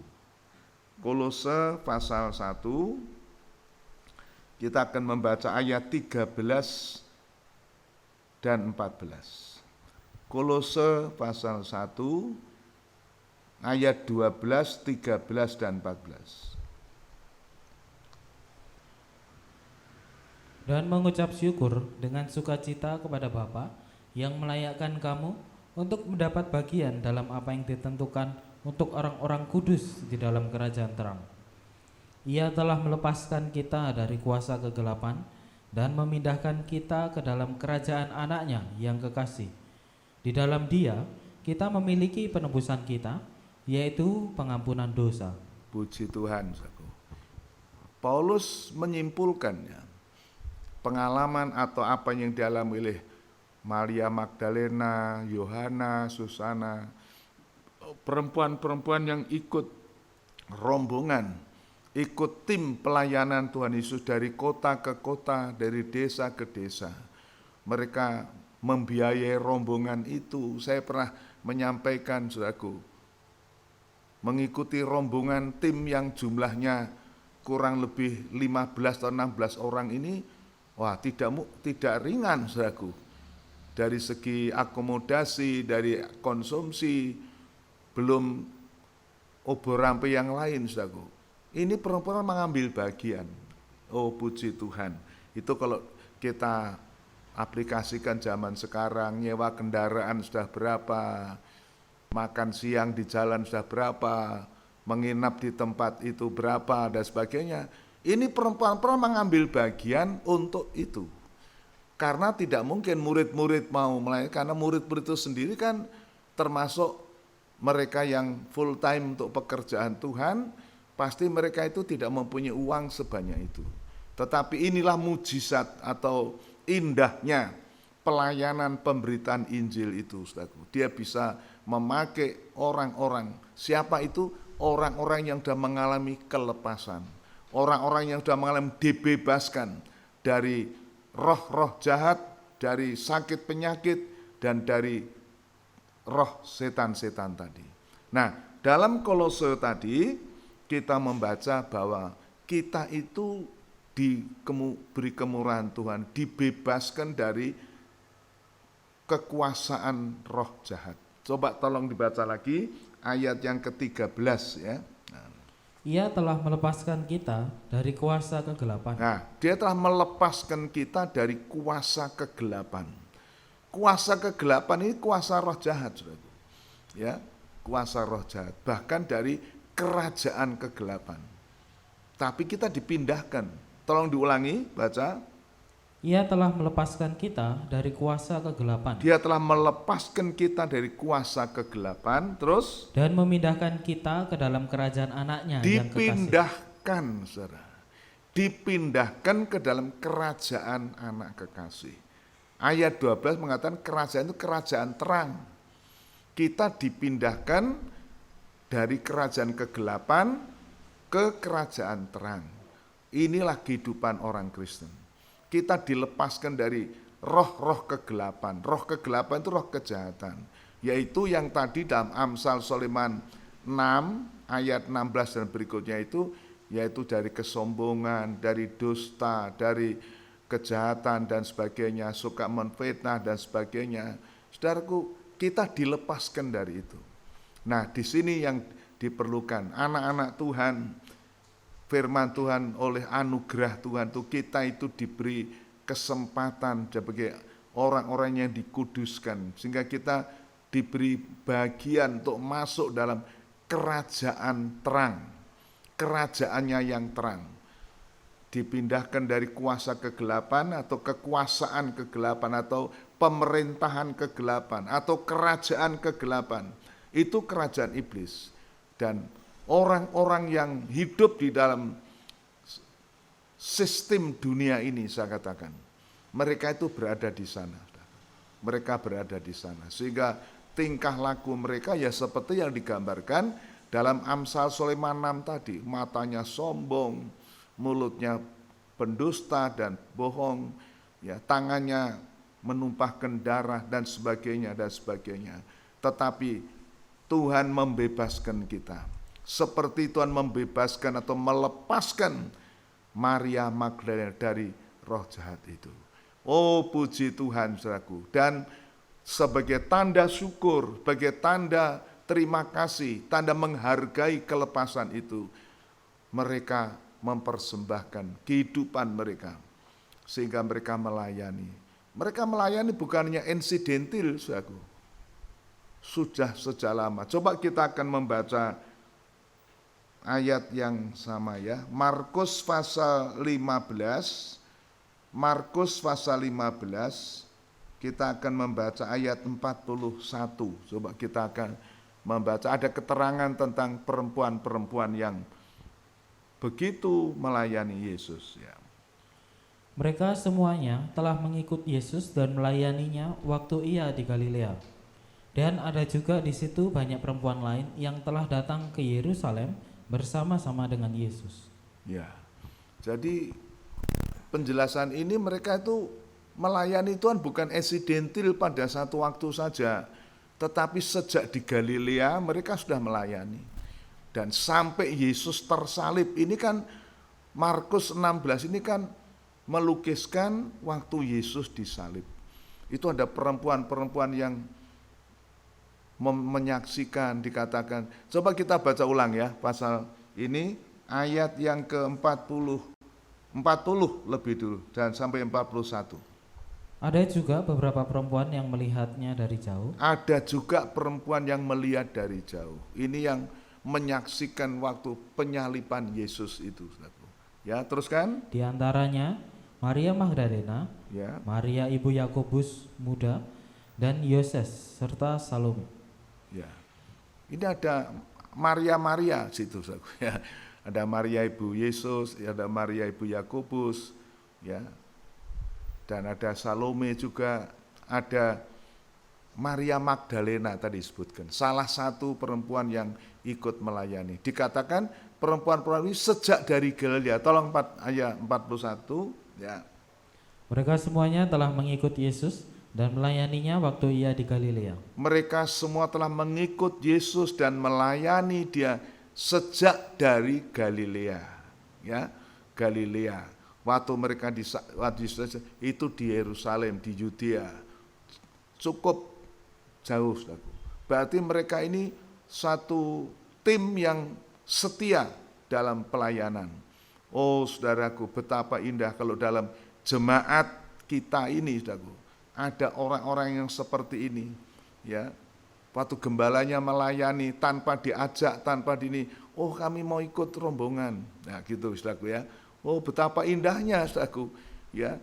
Kolose pasal 1, kita akan membaca ayat 13 dan 14. Kolose pasal 1, ayat 12, 13, dan 14. Dan mengucap syukur dengan sukacita kepada Bapa yang melayakkan kamu untuk mendapat bagian dalam apa yang ditentukan untuk orang-orang kudus di dalam kerajaan terang. Ia telah melepaskan kita dari kuasa kegelapan dan memindahkan kita ke dalam kerajaan anaknya yang kekasih. Di dalam Dia kita memiliki penebusan kita, yaitu pengampunan dosa. Puji Tuhan, saudaraku. Paulus menyimpulkannya, pengalaman atau apa yang dialami oleh Maria Magdalena, Yohana, Susana, perempuan-perempuan yang ikut rombongan, ikut tim pelayanan Tuhan Yesus dari kota ke kota, dari desa ke desa. Mereka membiayai rombongan itu. Saya pernah menyampaikan, saudaraku, mengikuti rombongan tim yang jumlahnya kurang lebih 15 atau 16 orang ini, wah tidak ringan, saudaraku. Dari segi akomodasi, dari konsumsi, belum obor-rampe yang lain, saudaraku. Ini perempuan mengambil bagian. Oh puji Tuhan. Itu kalau kita aplikasikan zaman sekarang, nyewa kendaraan sudah berapa, makan siang di jalan sudah berapa, menginap di tempat itu berapa, dan sebagainya. Ini perempuan-perempuan mengambil bagian untuk itu. Karena tidak mungkin murid-murid mau melayani, karena murid-murid itu sendiri kan termasuk mereka yang full time untuk pekerjaan Tuhan, pasti mereka itu tidak mempunyai uang sebanyak itu. Tetapi inilah mujizat atau indahnya pelayanan pemberitaan Injil itu, saudaraku. Dia bisa memakai orang-orang, siapa itu? Orang-orang yang sudah mengalami kelepasan, orang-orang yang sudah mengalami dibebaskan dari roh-roh jahat, dari sakit penyakit, dan dari roh setan-setan tadi. Nah, dalam Kolose tadi kita membaca bahwa kita itu diberi kemurahan Tuhan, dibebaskan dari kekuasaan roh jahat. Coba tolong dibaca lagi ayat yang ke-13 ya. Ia telah melepaskan kita dari kuasa kegelapan. Nah, dia telah melepaskan kita dari kuasa kegelapan. Kuasa kegelapan ini kuasa roh jahat, saudara. Ya, kuasa roh jahat, bahkan dari kerajaan kegelapan. Tapi kita dipindahkan. Tolong diulangi, baca. Ia telah melepaskan kita dari kuasa kegelapan. Dia telah melepaskan kita dari kuasa kegelapan, terus Dan memindahkan kita ke dalam kerajaan anaknya yang kekasih. dipindahkan, saudara. Dipindahkan ke dalam kerajaan anak kekasih. Ayat 12 mengatakan kerajaan itu kerajaan terang. Kita dipindahkan dari kerajaan kegelapan ke kerajaan terang. Inilah kehidupan orang Kristen. Kita dilepaskan dari roh-roh kegelapan. Roh kegelapan itu roh kejahatan. Yaitu yang tadi dalam Amsal Sulaiman 6 ayat 16 dan berikutnya itu, yaitu dari kesombongan, dari dusta, dari kejahatan dan sebagainya, suka menfitnah dan sebagainya. Saudaraku, kita dilepaskan dari itu. Nah, di sini yang diperlukan anak-anak Tuhan, firman Tuhan oleh anugerah Tuhan itu kita itu diberi kesempatan sebagai orang-orang yang dikuduskan, sehingga kita diberi bagian untuk masuk dalam kerajaan terang, kerajaannya yang terang. Dipindahkan dari kuasa kegelapan atau kekuasaan kegelapan atau pemerintahan kegelapan atau kerajaan kegelapan. Itu kerajaan iblis. Dan orang-orang yang hidup di dalam sistem dunia ini, saya katakan, mereka itu berada di sana. Mereka berada di sana. Sehingga tingkah laku mereka ya seperti yang digambarkan dalam Amsal Sulaiman 6 tadi. Matanya sombong, mulutnya pendusta dan bohong, ya, tangannya menumpahkan darah dan sebagainya dan sebagainya. Tetapi Tuhan membebaskan kita. Seperti Tuhan membebaskan atau melepaskan Maria Magdalena dari roh jahat itu. Oh, puji Tuhan, saudaraku. Dan sebagai tanda syukur, sebagai tanda terima kasih, tanda menghargai kelepasan itu, mereka mempersembahkan kehidupan mereka sehingga mereka melayani. Mereka melayani bukannya insidentil, saudaraku. Sudah sejak lama. Coba kita akan membaca ayat yang sama ya. Markus pasal 15. Markus pasal 15. Kita akan membaca ayat 41. Coba kita akan membaca, ada keterangan tentang perempuan-perempuan yang begitu melayani Yesus ya. Mereka semuanya telah mengikut Yesus dan melayaninya waktu ia di Galilea. Dan ada juga di situ banyak perempuan lain yang telah datang ke Yerusalem bersama-sama dengan Yesus. Ya, jadi penjelasan ini mereka itu melayani Tuhan bukan insidentil pada satu waktu saja, tetapi sejak di Galilea mereka sudah melayani. Dan sampai Yesus tersalib, ini kan Markus 16 ini kan melukiskan waktu Yesus disalib. Itu ada perempuan-perempuan yang menyaksikan, dikatakan. Coba kita baca ulang ya pasal ini, ayat yang ke-40 lebih dulu dan sampai 41. Ada juga beberapa perempuan yang melihatnya dari jauh. Ada juga perempuan yang melihat dari jauh. Ini yang menyaksikan waktu penyaliban Yesus itu. Ya, teruskan. Di antaranya Maria Magdalena, Ya. Maria ibu Yakobus muda, dan Yoses serta Salome. Ya. Ini ada Maria situ, ya. ada Maria Ibu Yesus, ada Maria Ibu Yakobus, ya, dan ada Salome juga, ada Maria Magdalena tadi disebutkan, salah satu perempuan yang ikut melayani. Dikatakan perempuan-perempuan ini sejak dari Galilea, tolong ayat 41, ya. Mereka semuanya telah mengikut Yesus dan melayaninya waktu ia di Galilea. Mereka semua telah mengikut Yesus dan melayani dia sejak dari Galilea, ya, Galilea. Waktu mereka itu di Yerusalem, di Yudea, cukup jauh, saudaraku. Berarti mereka ini satu tim yang setia dalam pelayanan. Oh saudaraku, betapa indah kalau dalam jemaat kita ini, saudaraku, ada orang-orang yang seperti ini, ya. Waktu gembalanya melayani tanpa diajak, tanpa oh kami mau ikut rombongan, nah gitu, saudaraku, ya. Oh betapa indahnya, saudaraku, ya.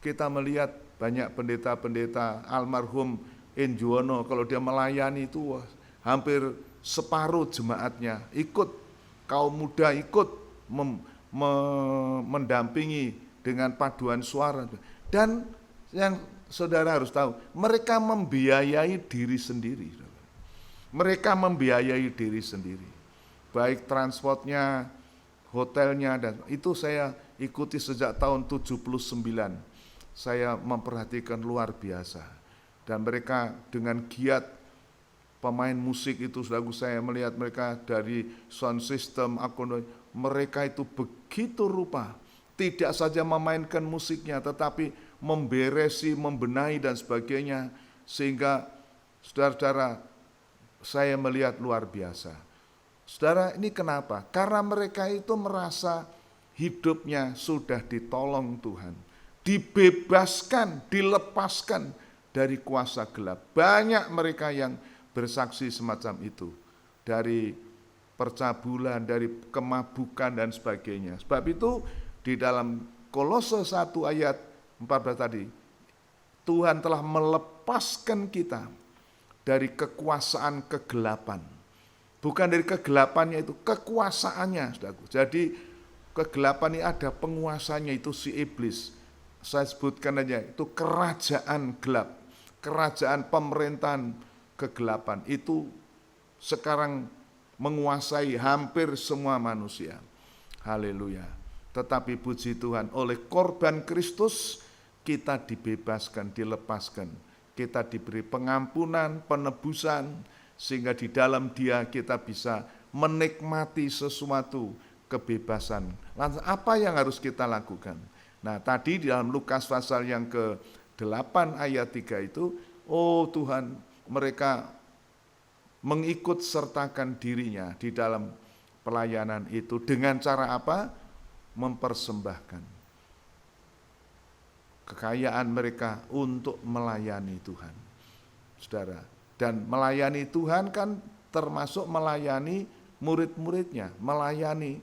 Kita melihat banyak pendeta-pendeta almarhum Enjuwono, kalau dia melayani itu hampir separuh jemaatnya ikut, kaum muda ikut mendampingi dengan paduan suara. Dan yang saudara harus tahu, mereka membiayai diri sendiri. Mereka membiayai diri sendiri, baik transportnya, hotelnya, dan itu saya ikuti sejak tahun 79. Saya memperhatikan luar biasa. Dan mereka dengan giat, pemain musik itu, saudaraku, saya melihat mereka dari sound system, mereka itu begitu rupa, tidak saja memainkan musiknya, tetapi memberesi, membenahi dan sebagainya, sehingga saudara-saudara, saya melihat luar biasa. Saudara, ini kenapa? Karena mereka itu merasa hidupnya sudah ditolong Tuhan, dibebaskan, dilepaskan dari kuasa gelap. Banyak mereka yang bersaksi semacam itu, dari percabulan, dari kemabukan dan sebagainya. Sebab itu di dalam Kolose 1 ayat 14 tadi, Tuhan telah melepaskan kita dari kekuasaan kegelapan. Bukan dari kegelapannya itu, kekuasaannya, saudaraku. Jadi kegelapan ini ada penguasanya, itu si iblis. Saya sebutkan aja, itu kerajaan gelap, kerajaan pemerintahan kegelapan itu sekarang menguasai hampir semua manusia. Haleluya. Tetapi puji Tuhan, oleh korban Kristus kita dibebaskan, dilepaskan. Kita diberi pengampunan, penebusan, sehingga di dalam Dia kita bisa menikmati sesuatu kebebasan. Lantas apa yang harus kita lakukan? Nah, tadi di dalam Lukas pasal yang ke-8 ayat 3 itu, oh Tuhan, mereka mengikut sertakan dirinya di dalam pelayanan itu dengan cara apa? Mempersembahkan kekayaan mereka untuk melayani Tuhan. Saudara, dan melayani Tuhan kan termasuk melayani murid-muridnya, melayani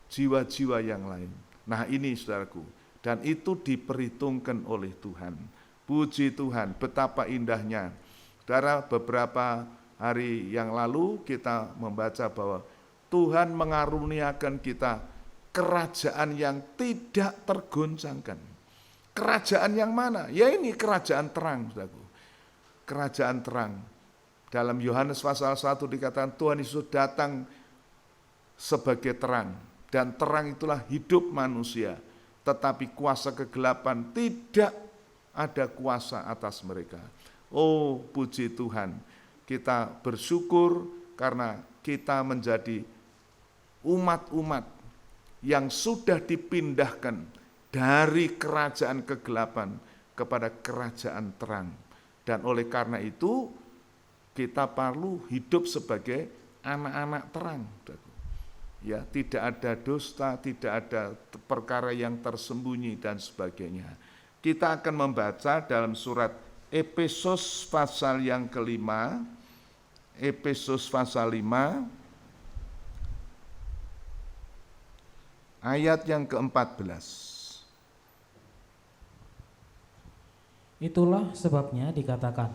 jiwa-jiwa yang lain. Nah ini saudaraku, dan itu diperhitungkan oleh Tuhan. Puji Tuhan, betapa indahnya. Saudara, beberapa hari yang lalu kita membaca bahwa Tuhan mengaruniakan kita kerajaan yang tidak tergoncangkan. Kerajaan yang mana? Ya ini kerajaan terang, saudaraku. Kerajaan terang. Dalam Yohanes pasal 1 dikatakan Tuhan Yesus datang sebagai terang. Dan terang itulah hidup manusia. Tetapi kuasa kegelapan tidak ada kuasa atas mereka. Oh puji Tuhan, kita bersyukur karena kita menjadi umat-umat yang sudah dipindahkan dari kerajaan kegelapan kepada kerajaan terang. Dan oleh karena itu kita perlu hidup sebagai anak-anak terang. Ya, tidak ada dusta, tidak ada perkara yang tersembunyi dan sebagainya. Kita akan membaca dalam surat Efesus pasal yang ke-5, Efesus pasal 5, ayat yang ke-14. Itulah sebabnya dikatakan,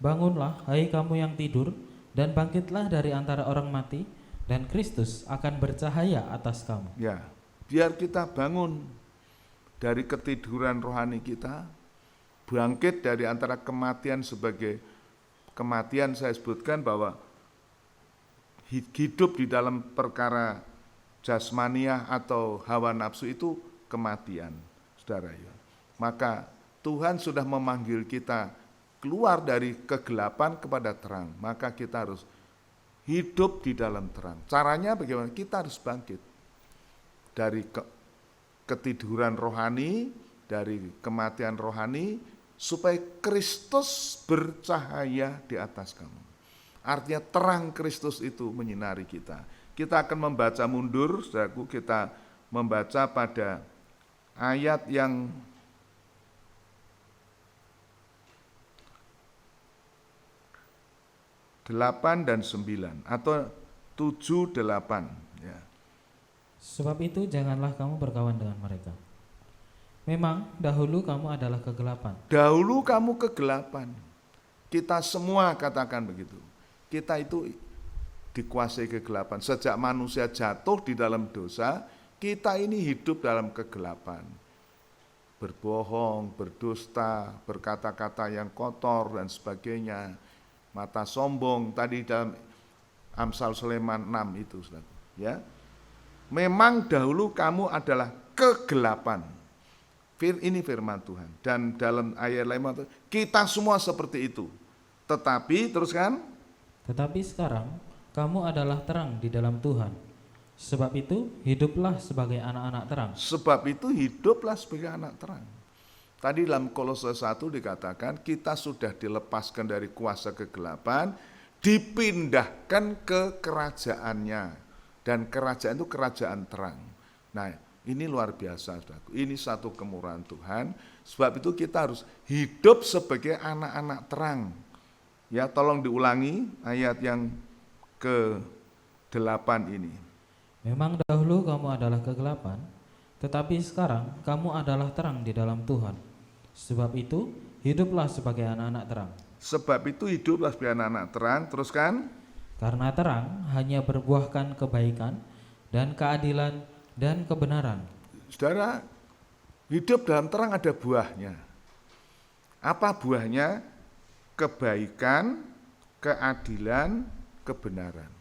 bangunlah hai kamu yang tidur, dan bangkitlah dari antara orang mati, dan Kristus akan bercahaya atas kamu. Ya, biar kita bangun dari ketiduran rohani kita, bangkit dari antara kematian sebagai kematian. Saya sebutkan bahwa hidup di dalam perkara jasmaniah atau hawa nafsu itu kematian, saudara ya. Maka Tuhan sudah memanggil kita keluar dari kegelapan kepada terang, maka kita harus hidup di dalam terang. Caranya bagaimana? Kita harus bangkit dari ketiduran rohani, dari kematian rohani, supaya Kristus bercahaya di atas kamu. Artinya terang Kristus itu menyinari kita. Kita akan membaca mundur, saudaraku, kita membaca pada ayat yang (8) dan 9 atau 7, 8 ya. Sebab itu janganlah kamu berkawan dengan mereka. Memang dahulu kamu adalah kegelapan. Dahulu kamu kegelapan. Kita semua katakan begitu. Kita itu dikuasai kegelapan. Sejak manusia jatuh di dalam dosa, kita ini hidup dalam kegelapan. Berbohong, berdusta, berkata-kata yang kotor dan sebagainya. Mata sombong tadi dalam Amsal Sulaiman 6 itu, saudara. Ya. Memang dahulu kamu adalah kegelapan. Ini firman Tuhan. Dan dalam ayat lain kita semua seperti itu. Tetapi teruskan. Tetapi sekarang kamu adalah terang di dalam Tuhan. Sebab itu hiduplah sebagai anak-anak terang. Sebab itu hiduplah sebagai anak terang. Tadi dalam Kolose 1 dikatakan kita sudah dilepaskan dari kuasa kegelapan, dipindahkan ke kerajaannya. Dan kerajaan itu kerajaan terang. Nah, ini luar biasa, saudaraku. Ini satu kemurahan Tuhan. Sebab itu kita harus hidup sebagai anak-anak terang. Ya, tolong diulangi ayat yang ke-8 ini. Memang dahulu kamu adalah kegelapan, tetapi sekarang kamu adalah terang di dalam Tuhan. Sebab itu hiduplah sebagai anak-anak terang. Sebab itu hiduplah sebagai anak-anak terang. Teruskan. Karena terang hanya berbuahkan kebaikan dan keadilan dan kebenaran. Saudara, hidup dalam terang ada buahnya. Apa buahnya? Kebaikan, keadilan, kebenaran.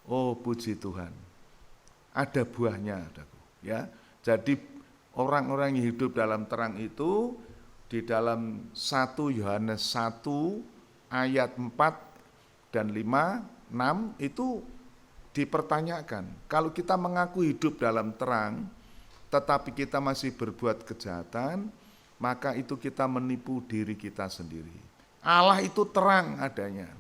Oh, puji Tuhan. Ada buahnya, saudaraku. Ya, jadi orang-orang yang hidup dalam terang itu di dalam 1 Yohanes 1 ayat 4 dan 5, 6 itu dipertanyakan. Kalau kita mengaku hidup dalam terang tetapi kita masih berbuat kejahatan, maka itu kita menipu diri kita sendiri. Allah itu terang adanya.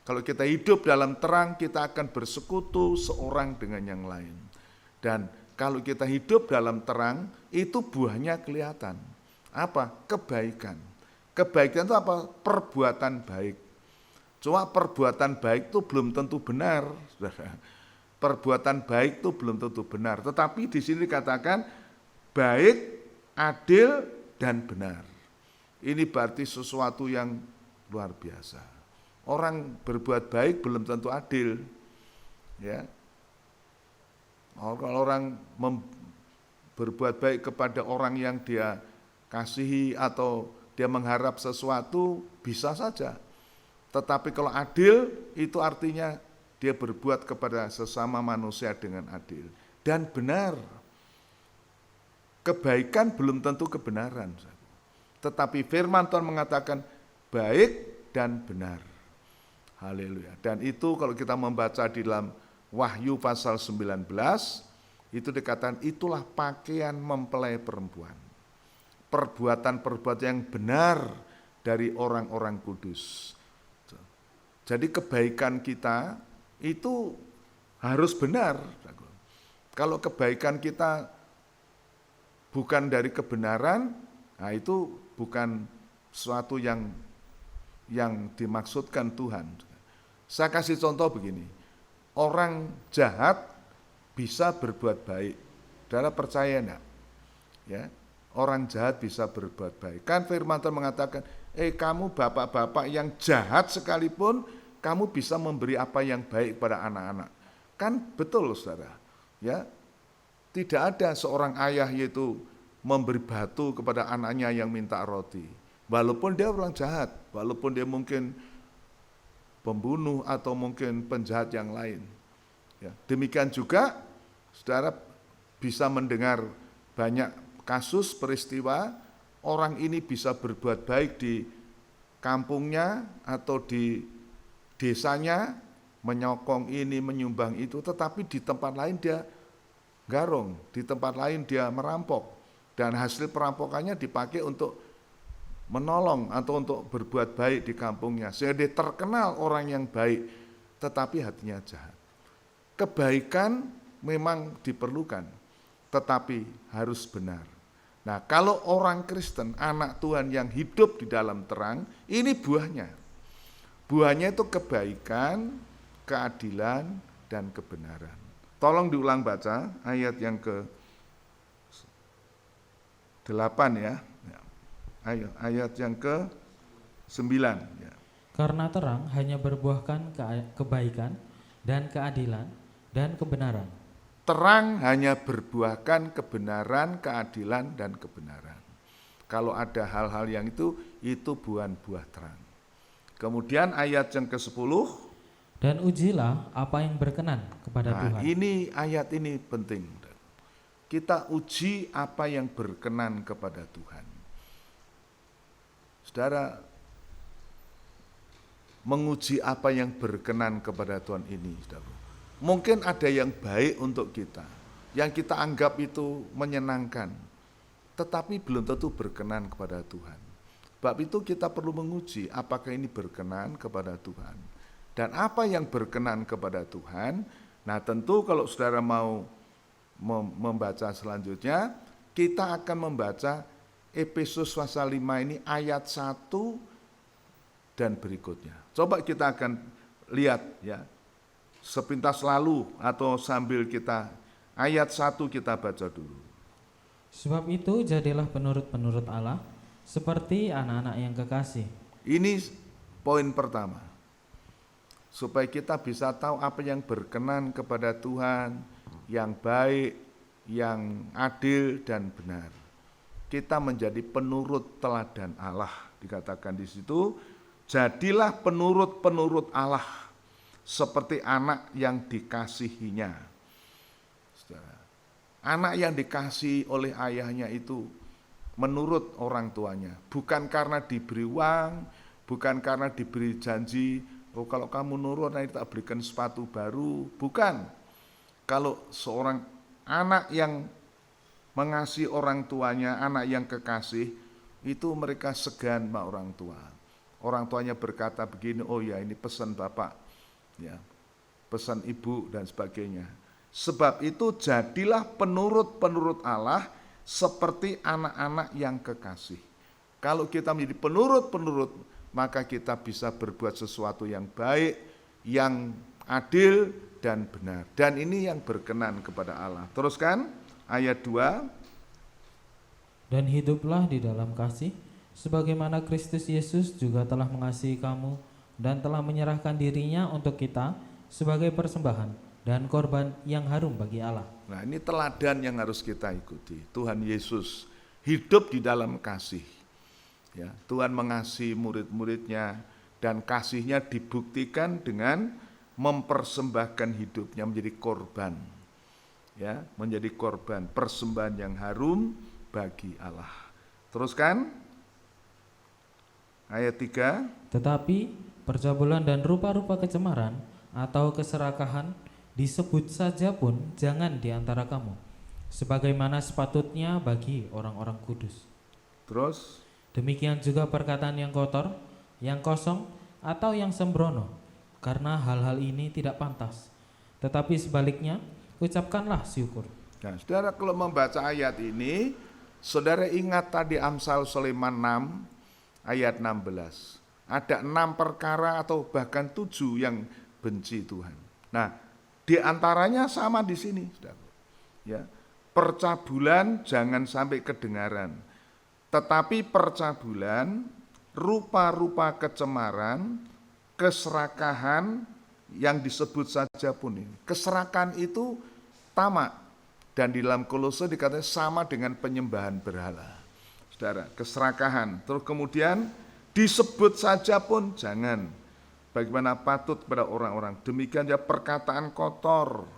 Kalau kita hidup dalam terang, kita akan bersekutu seorang dengan yang lain. Dan kalau kita hidup dalam terang, itu buahnya kelihatan. Apa? Kebaikan. Kebaikan itu apa? Perbuatan baik. Cuma perbuatan baik itu belum tentu benar. Perbuatan baik itu belum tentu benar. Tetapi di sini dikatakan baik, adil, dan benar. Ini berarti sesuatu yang luar biasa. Orang berbuat baik belum tentu adil. Ya. Kalau orang berbuat baik kepada orang yang dia kasihi atau dia mengharap sesuatu, bisa saja. Tetapi kalau adil, itu artinya dia berbuat kepada sesama manusia dengan adil. Dan benar. Kebaikan belum tentu kebenaran. Tetapi firman Tuhan mengatakan baik dan benar. Haleluya. Dan itu kalau kita membaca di dalam Wahyu pasal 19, itu dikatakan itulah pakaian mempelai perempuan. Perbuatan-perbuatan yang benar dari orang-orang kudus. Jadi kebaikan kita itu harus benar. Kalau kebaikan kita bukan dari kebenaran, nah itu bukan sesuatu yang dimaksudkan Tuhan. Saya kasih contoh begini. Orang jahat bisa berbuat baik. Saudara percaya enggak? Ya, orang jahat bisa berbuat baik. Kan firman Tuhan mengatakan, kamu bapak-bapak yang jahat sekalipun, kamu bisa memberi apa yang baik pada anak-anak. Kan betul saudara, ya. Tidak ada seorang ayah yaitu memberi batu kepada anaknya yang minta roti. Walaupun dia orang jahat, walaupun dia mungkin pembunuh atau mungkin penjahat yang lain. Ya, demikian juga saudara bisa mendengar banyak kasus peristiwa orang ini bisa berbuat baik di kampungnya atau di desanya, menyokong ini, menyumbang itu, tetapi di tempat lain dia garong, di tempat lain dia merampok, dan hasil perampokannya dipakai untuk menolong atau untuk berbuat baik di kampungnya, sehingga dia terkenal orang yang baik, tetapi hatinya jahat. Kebaikan memang diperlukan, tetapi harus benar. Nah, kalau orang Kristen, anak Tuhan yang hidup di dalam terang, ini buahnya. Buahnya itu kebaikan, keadilan, dan kebenaran. Tolong diulang baca ayat yang ke-8 ya. Ayo, ayat yang ke-9 ya. Karena terang hanya berbuahkan kebaikan dan keadilan dan kebenaran. Terang hanya berbuahkan kebenaran, keadilan, dan kebenaran. Kalau ada hal-hal yang itu buah terang. Kemudian ayat yang ke-10. Dan ujilah apa yang berkenan kepada Tuhan. Ini ayat ini penting. Kita uji apa yang berkenan kepada Tuhan. Saudara, menguji apa yang berkenan kepada Tuhan ini, saudara. Mungkin ada yang baik untuk kita, yang kita anggap itu menyenangkan, tetapi belum tentu berkenan kepada Tuhan. Sebab itu kita perlu menguji apakah ini berkenan kepada Tuhan. Dan apa yang berkenan kepada Tuhan, nah tentu kalau saudara mau membaca selanjutnya, kita akan membaca Efesus pasal 5 ini ayat 1 dan berikutnya. Coba kita akan lihat ya, sepintas lalu atau sambil kita ayat 1 kita baca dulu. Sebab itu jadilah penurut-penurut Allah, seperti anak-anak yang kekasih. Ini poin pertama. Supaya kita bisa tahu apa yang berkenan kepada Tuhan, yang baik, yang adil dan benar. Kita menjadi penurut teladan Allah, dikatakan di situ, jadilah penurut-penurut Allah seperti anak yang dikasihinya. Anak yang dikasihi oleh ayahnya itu menurut orang tuanya, bukan karena diberi uang, bukan karena diberi janji, oh kalau kamu nurut nanti tak berikan sepatu baru, bukan. Kalau seorang anak yang mengasihi orang tuanya, anak yang kekasih, itu mereka segan sama orang tua. Orang tuanya berkata begini, oh ya ini pesan bapak, ya, pesan ibu dan sebagainya. Sebab itu jadilah penurut-penurut Allah seperti anak-anak yang kekasih. Kalau kita menjadi penurut-penurut, maka kita bisa berbuat sesuatu yang baik, yang adil dan benar. Dan ini yang berkenan kepada Allah. Teruskan ayat 2. Dan hiduplah di dalam kasih, sebagaimana Kristus Yesus juga telah mengasihi kamu dan telah menyerahkan dirinya untuk kita sebagai persembahan dan korban yang harum bagi Allah. Nah, ini teladan yang harus kita ikuti. Tuhan Yesus hidup di dalam kasih. Ya, Tuhan mengasihi murid-muridnya dan kasihnya dibuktikan dengan mempersembahkan hidupnya menjadi korban. Ya, menjadi korban, persembahan yang harum bagi Allah. Teruskan ayat 3. Tetapi percabulan dan rupa-rupa kecemaran atau keserakahan disebut saja pun jangan di antara kamu, sebagaimana sepatutnya bagi orang-orang kudus. Terus Demikian juga perkataan yang kotor, yang kosong, atau yang sembrono, karena hal-hal ini tidak pantas. Tetapi sebaliknya, ucapkanlah syukur. nah, saudara kalau membaca ayat ini, saudara ingat tadi Amsal Sulaiman 6 ayat 16. Ada 6 perkara atau bahkan 7 yang benci Tuhan. Nah, di antaranya sama di sini, saudara. Ya, percabulan jangan sampai kedengaran. Tetapi percabulan, rupa-rupa kecemaran, keserakahan yang disebut saja pun ini. Keserakan itu tamak. Dan di dalam Kolose dikatakan sama dengan penyembahan berhala. Saudara, keserakahan. Terus kemudian disebut saja pun jangan. Bagaimana patut kepada orang-orang. Demikian ya perkataan kotor.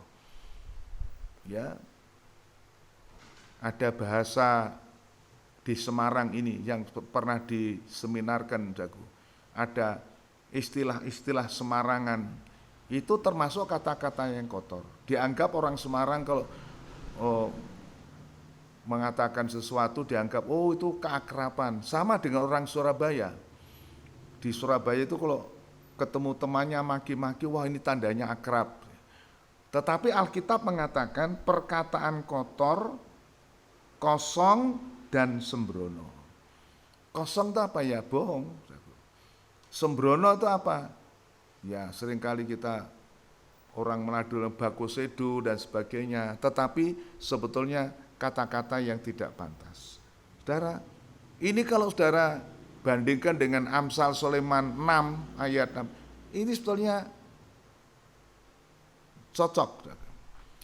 Ya. Ada bahasa di Semarang ini yang pernah diseminarkan jago. Ada istilah-istilah Semarangan. Itu termasuk kata-kata yang kotor. Dianggap orang Semarang kalau mengatakan sesuatu dianggap itu keakraban. Sama dengan orang Surabaya. Di Surabaya itu kalau ketemu temannya maki-maki, wah ini tandanya akrab. Tetapi Alkitab mengatakan perkataan kotor, kosong, dan sembrono. Kosong itu apa ya? Bohong. Sembrono itu apa? Ya seringkali kita orang Manado baku sedu dan sebagainya. Tetapi sebetulnya kata-kata yang tidak pantas. Saudara, ini kalau saudara bandingkan dengan Amsal Sulaiman 6 ayat 6, ini sebetulnya cocok.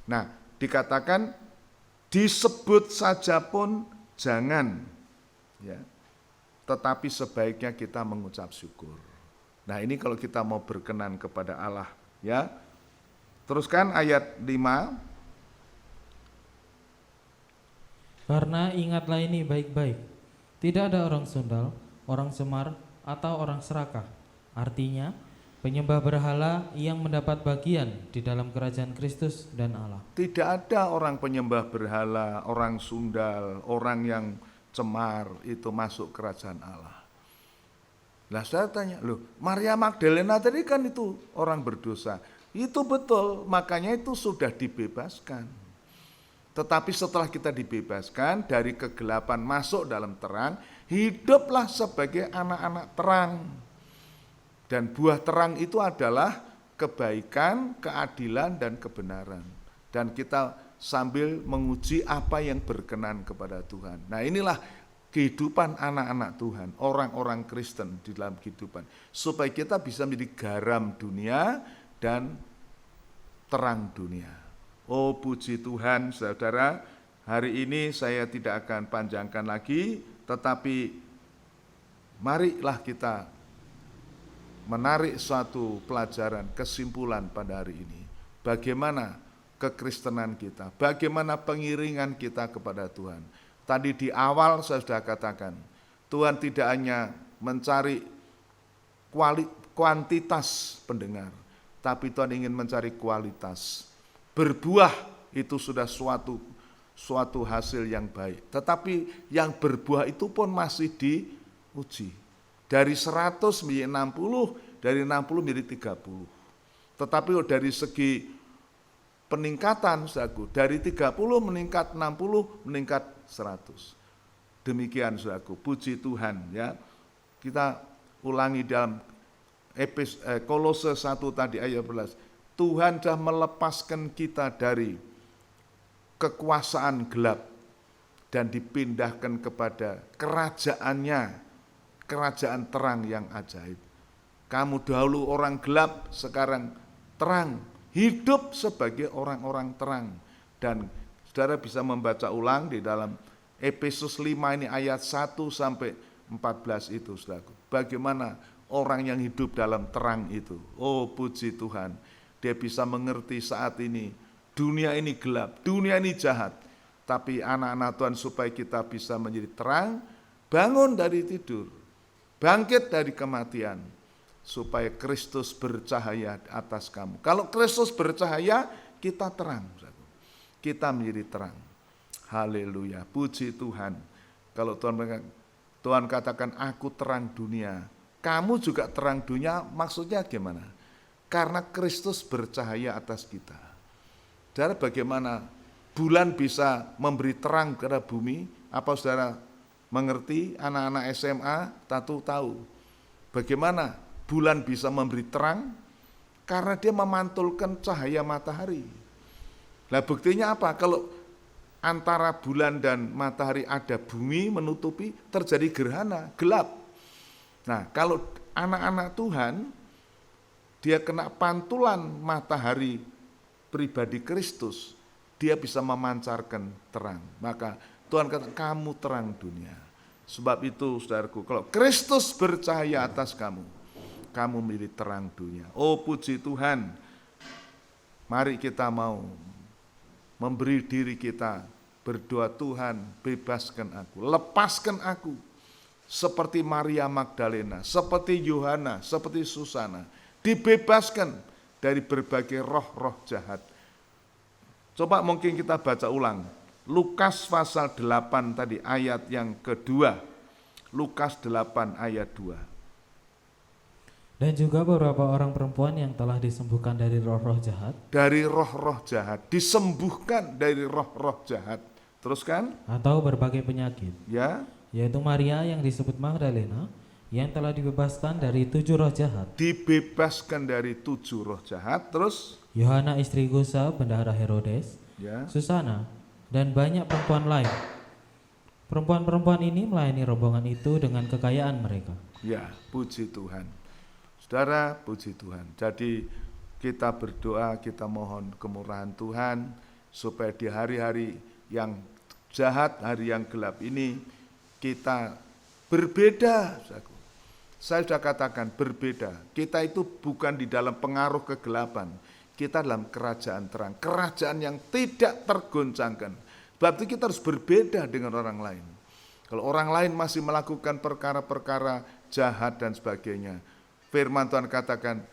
Nah, dikatakan disebut saja pun jangan, ya. Tetapi sebaiknya kita mengucap syukur. Nah, ini kalau kita mau berkenan kepada Allah, ya. Teruskan ayat 5. Karena ingatlah ini baik-baik, tidak ada orang sundal, orang semar, atau orang serakah. Artinya, penyembah berhala yang mendapat bagian di dalam kerajaan Kristus dan Allah. Tidak ada orang penyembah berhala, orang sundal, orang yang cemar itu masuk kerajaan Allah. Lah saya tanya, loh Maria Magdalena tadi kan itu orang berdosa. Itu betul, makanya itu sudah dibebaskan. Tetapi setelah kita dibebaskan dari kegelapan masuk dalam terang, hiduplah sebagai anak-anak terang. Dan buah terang itu adalah kebaikan, keadilan, dan kebenaran. Dan kita sambil menguji apa yang berkenan kepada Tuhan. Nah inilah kehidupan anak-anak Tuhan, orang-orang Kristen di dalam kehidupan. Supaya kita bisa menjadi garam dunia dan terang dunia. Oh puji Tuhan saudara, hari ini saya tidak akan panjangkan lagi, tetapi marilah kita menarik suatu pelajaran, kesimpulan pada hari ini. Bagaimana kekristenan kita, bagaimana pengiringan kita kepada Tuhan. Tadi di awal saya sudah katakan, Tuhan tidak hanya mencari kuantitas pendengar, tapi Tuhan ingin mencari kualitas. Berbuah itu sudah suatu hasil yang baik. Tetapi yang berbuah itu pun masih diuji. Dari 100 menjadi 60, dari 60 menjadi 30. Tetapi dari segi peningkatan, saudaraku, dari 30 meningkat 60, meningkat 100. Demikian, saudaraku, puji Tuhan ya. Kita ulangi dalam Kolose 1 tadi ayat 11. Tuhan sudah melepaskan kita dari kekuasaan gelap dan dipindahkan kepada kerajaannya, kerajaan terang yang ajaib. Kamu dahulu orang gelap, sekarang terang, hidup sebagai orang-orang terang. Dan saudara bisa membaca ulang di dalam Efesus 5 ini ayat 1 sampai 14 itu, saudaraku. Bagaimana orang yang hidup dalam terang itu. Oh puji Tuhan. Dia bisa mengerti saat ini, dunia ini gelap, dunia ini jahat. Tapi anak-anak Tuhan supaya kita bisa menjadi terang, bangun dari tidur, bangkit dari kematian, supaya Kristus bercahaya atas kamu. Kalau Kristus bercahaya, kita terang. Kita menjadi terang. Haleluya, puji Tuhan. Kalau Tuhan katakan, aku terang dunia, kamu juga terang dunia, maksudnya gimana? Karena Kristus bercahaya atas kita. Saudara, bagaimana bulan bisa memberi terang kepada bumi? Apa saudara mengerti? Anak-anak SMA tahu. Bagaimana bulan bisa memberi terang? Karena dia memantulkan cahaya matahari. Nah buktinya apa? Kalau antara bulan dan matahari ada bumi menutupi, terjadi gerhana, gelap. Nah kalau anak-anak Tuhan dia kena pantulan matahari pribadi Kristus, dia bisa memancarkan terang. Maka Tuhan kata, kamu terang dunia. Sebab itu saudaraku, kalau Kristus bercahaya atas kamu, kamu menjadi terang dunia. Oh puji Tuhan, mari kita mau memberi diri kita, berdoa, Tuhan bebaskan aku, lepaskan aku. Seperti Maria Magdalena, seperti Yohana, seperti Susana, dibebaskan dari berbagai roh-roh jahat. Coba mungkin kita baca ulang, Lukas pasal 8 tadi ayat yang kedua, Lukas 8 ayat 2. Dan juga beberapa orang perempuan yang telah disembuhkan dari roh-roh jahat. Dari roh-roh jahat, disembuhkan dari roh-roh jahat. Teruskan. Atau berbagai penyakit. Ya. Yaitu Maria yang disebut Magdalena, yang telah dibebaskan dari 7 roh jahat. Dibebaskan dari 7 roh jahat. Terus. Yohana istri Gusa, bendahara Herodes. Ya. Susana, dan banyak perempuan lain. Perempuan-perempuan ini melayani rombongan itu dengan kekayaan mereka. Ya, puji Tuhan. Saudara, puji Tuhan. Jadi kita berdoa, kita mohon kemurahan Tuhan, supaya di hari-hari yang jahat, hari yang gelap ini, kita berbeda. Saya sudah katakan berbeda. Kita itu bukan di dalam pengaruh kegelapan. Kita dalam kerajaan terang. Kerajaan yang tidak tergoncangkan. Berarti kita harus berbeda dengan orang lain. Kalau orang lain masih melakukan perkara-perkara jahat dan sebagainya, firman Tuhan katakan,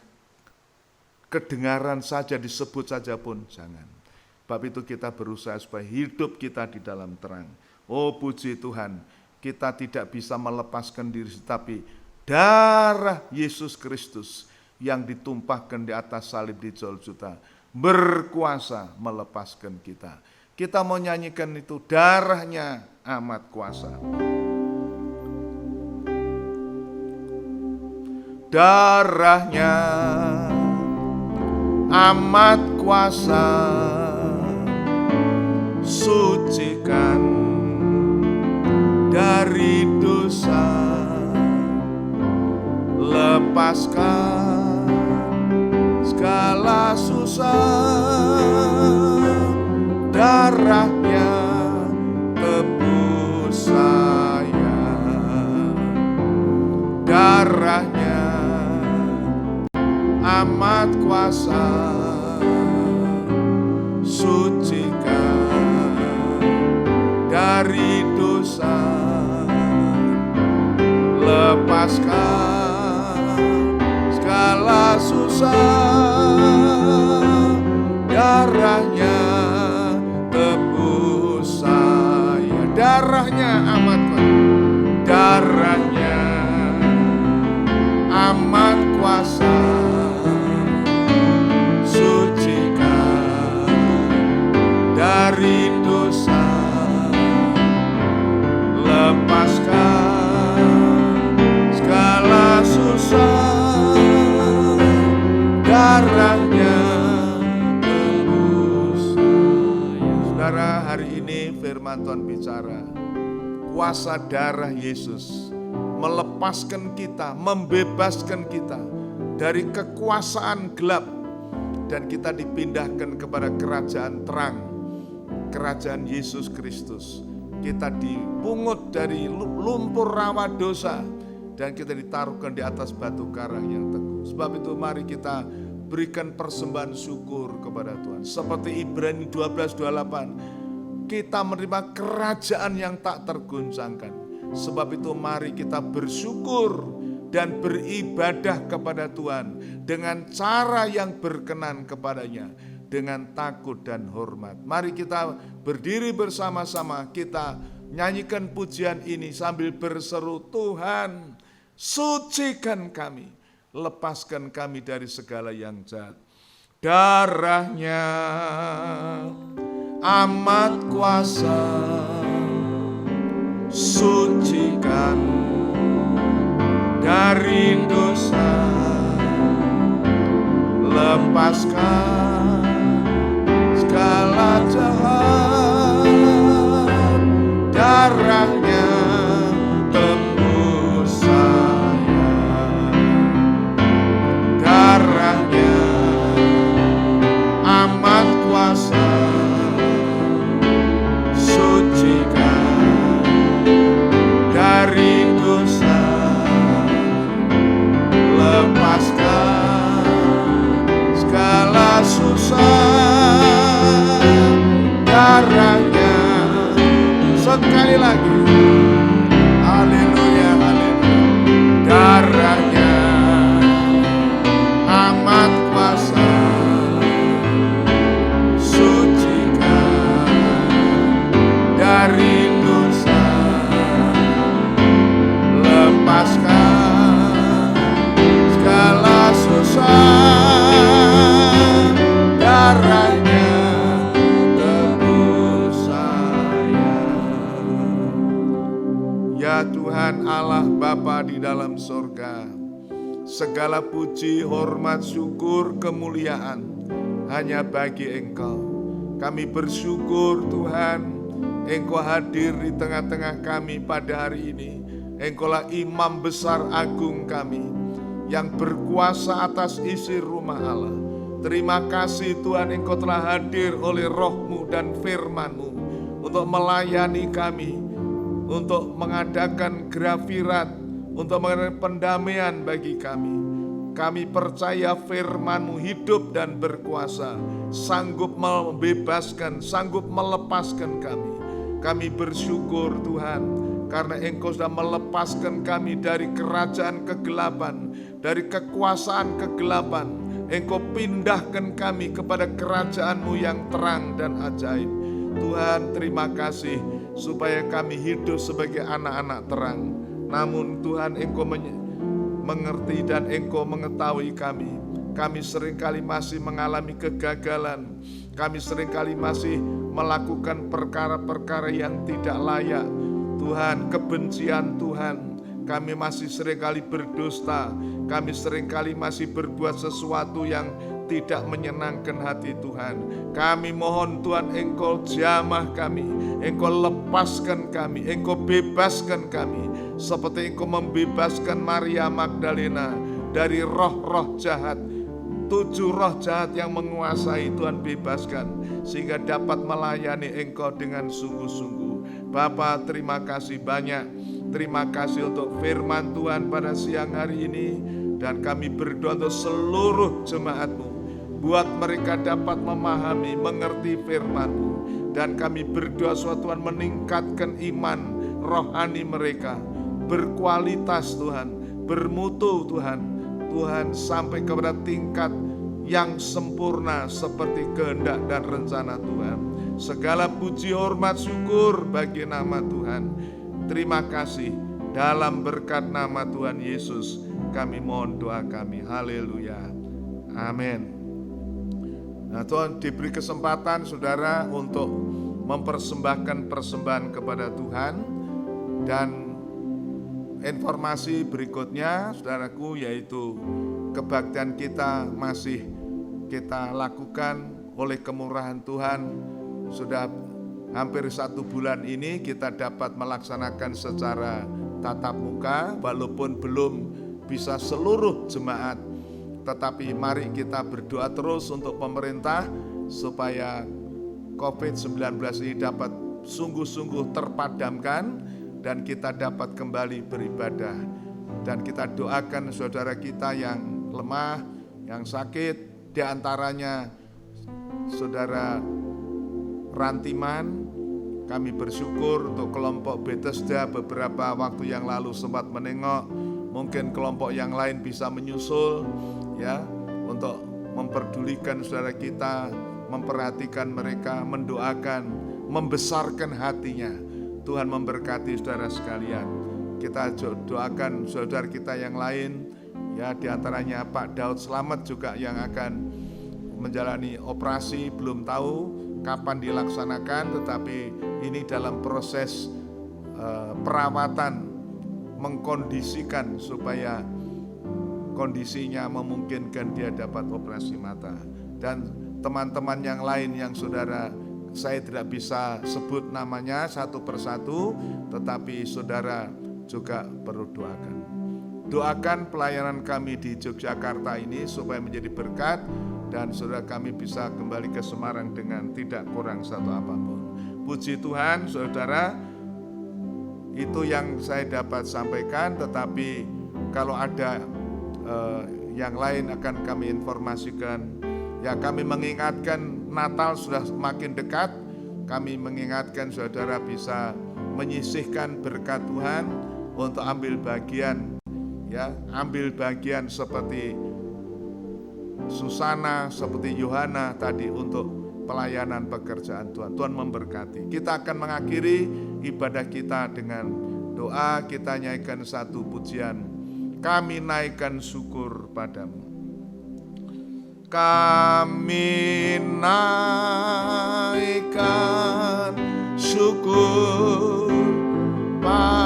kedengaran saja, disebut saja pun jangan. Sebab itu kita berusaha supaya hidup kita di dalam terang. Oh puji Tuhan, kita tidak bisa melepaskan diri, tapi darah Yesus Kristus yang ditumpahkan di atas salib di Golgota berkuasa melepaskan kita. Kita mau nyanyikan itu, darahnya amat kuasa. Darahnya amat kuasa, sucikan dari dosa, lepaskan segala susah. Darahnya tebus saya, darahnya amat kuasa, sucikan dari dosa, lepaskan segala susah. Darahnya tebus saya, darahnya amat kuasa, darahnya amat kuasa, sucikan dari dosa, lepaskan segala susah. Darahnya tebus saya. Saudara, hari ini firman Tuhan bicara, kuasa darah Yesus melepaskan kita, membebaskan kita dari kekuasaan gelap, dan kita dipindahkan kepada kerajaan terang, kerajaan Yesus Kristus. Kita dipungut dari lumpur rawa dosa, dan kita ditaruhkan di atas batu karang yang teguh. Sebab itu mari kita berikan persembahan syukur kepada Tuhan. Seperti Ibrani 12:28, kita menerima kerajaan yang tak tergoncangkan. Sebab itu mari kita bersyukur dan beribadah kepada Tuhan dengan cara yang berkenan kepadanya, dengan takut dan hormat. Mari kita berdiri bersama-sama, kita nyanyikan pujian ini sambil berseru, Tuhan sucikan kami, lepaskan kami dari segala yang jahat. Darahnya amat kuasa, sucikan dari dosa, lepaskan segala jahat. Darahnya tebus saya, darahnya segala puji, hormat, syukur, kemuliaan hanya bagi Engkau. Kami bersyukur Tuhan, Engkau hadir di tengah-tengah kami pada hari ini. Engkaulah imam besar agung kami yang berkuasa atas isi rumah Allah. Terima kasih Tuhan, Engkau telah hadir oleh roh-Mu dan firman-Mu untuk melayani kami, untuk mengadakan grafirat, untuk mengadakan pendamaian bagi kami. Kami percaya firman-Mu hidup dan berkuasa, sanggup membebaskan, sanggup melepaskan kami. Kami bersyukur Tuhan, karena Engkau sudah melepaskan kami dari kerajaan kegelapan, dari kekuasaan kegelapan. Engkau pindahkan kami kepada kerajaan-Mu yang terang dan ajaib. Tuhan, terima kasih supaya kami hidup sebagai anak-anak terang. Namun Tuhan, Engkau mengerti dan Engkau mengetahui kami. Kami seringkali masih mengalami kegagalan. Kami seringkali masih melakukan perkara-perkara yang tidak layak. Tuhan, kebencian Tuhan. Kami masih seringkali berdusta. Kami seringkali masih berbuat sesuatu yang tidak menyenangkan hati Tuhan. Kami mohon Tuhan, Engkau jamah kami, Engkau lepaskan kami, Engkau bebaskan kami, seperti Engkau membebaskan Maria Magdalena dari roh-roh jahat. 7 roh jahat yang menguasai, Tuhan bebaskan, sehingga dapat melayani Engkau dengan sungguh-sungguh. Bapa, terima kasih banyak. Terima kasih untuk firman Tuhan pada siang hari ini. Dan kami berdoa untuk seluruh jemaat-Mu, buat mereka dapat memahami, mengerti firman-Mu. Dan kami berdoa supaya Tuhan meningkatkan iman rohani mereka, berkualitas Tuhan, bermutu Tuhan. Tuhan, sampai kepada tingkat yang sempurna seperti kehendak dan rencana Tuhan. Segala puji, hormat, syukur bagi nama Tuhan. Terima kasih, dalam berkat nama Tuhan Yesus kami mohon doa kami. Haleluya, amin. Nah, Tuhan diberi kesempatan saudara untuk mempersembahkan persembahan kepada Tuhan. Dan informasi berikutnya saudaraku, yaitu kebaktian kita masih kita lakukan oleh kemurahan Tuhan. Sudah hampir 1 bulan ini kita dapat melaksanakan secara tatap muka, walaupun belum bisa seluruh jemaat. Tetapi mari kita berdoa terus untuk pemerintah supaya COVID-19 ini dapat sungguh-sungguh terpadamkan dan kita dapat kembali beribadah. Dan kita doakan saudara kita yang lemah, yang sakit, diantaranya saudara Rantiman. Kami bersyukur untuk kelompok Bethesda beberapa waktu yang lalu sempat menengok. Mungkin kelompok yang lain bisa menyusul ya, untuk memperdulikan saudara kita, memperhatikan mereka, mendoakan, membesarkan hatinya. Tuhan memberkati saudara sekalian. Kita doakan saudara kita yang lain ya, diantaranya Pak Daud Slamet juga yang akan menjalani operasi, belum tahu kapan dilaksanakan, tetapi ini dalam proses perawatan, mengkondisikan supaya kondisinya memungkinkan dia dapat operasi mata. Dan teman-teman yang lain yang saudara saya tidak bisa sebut namanya satu persatu, tetapi saudara juga perlu doakan. Doakan pelayanan kami di Yogyakarta ini supaya menjadi berkat, dan saudara kami bisa kembali ke Semarang dengan tidak kurang satu apapun. Puji Tuhan saudara, itu yang saya dapat sampaikan. Tetapi kalau ada yang lain akan kami informasikan. Ya, kami mengingatkan Natal sudah semakin dekat. Kami mengingatkan saudara bisa menyisihkan berkat Tuhan untuk ambil bagian, ya, ambil bagian seperti Susana, seperti Yohana tadi untuk pelayanan pekerjaan Tuhan. Tuhan memberkati. Kita akan mengakhiri ibadah kita dengan doa. Kita nyanyikan satu pujian. Kami naikkan syukur padamu. Kami naikkan syukur padamu.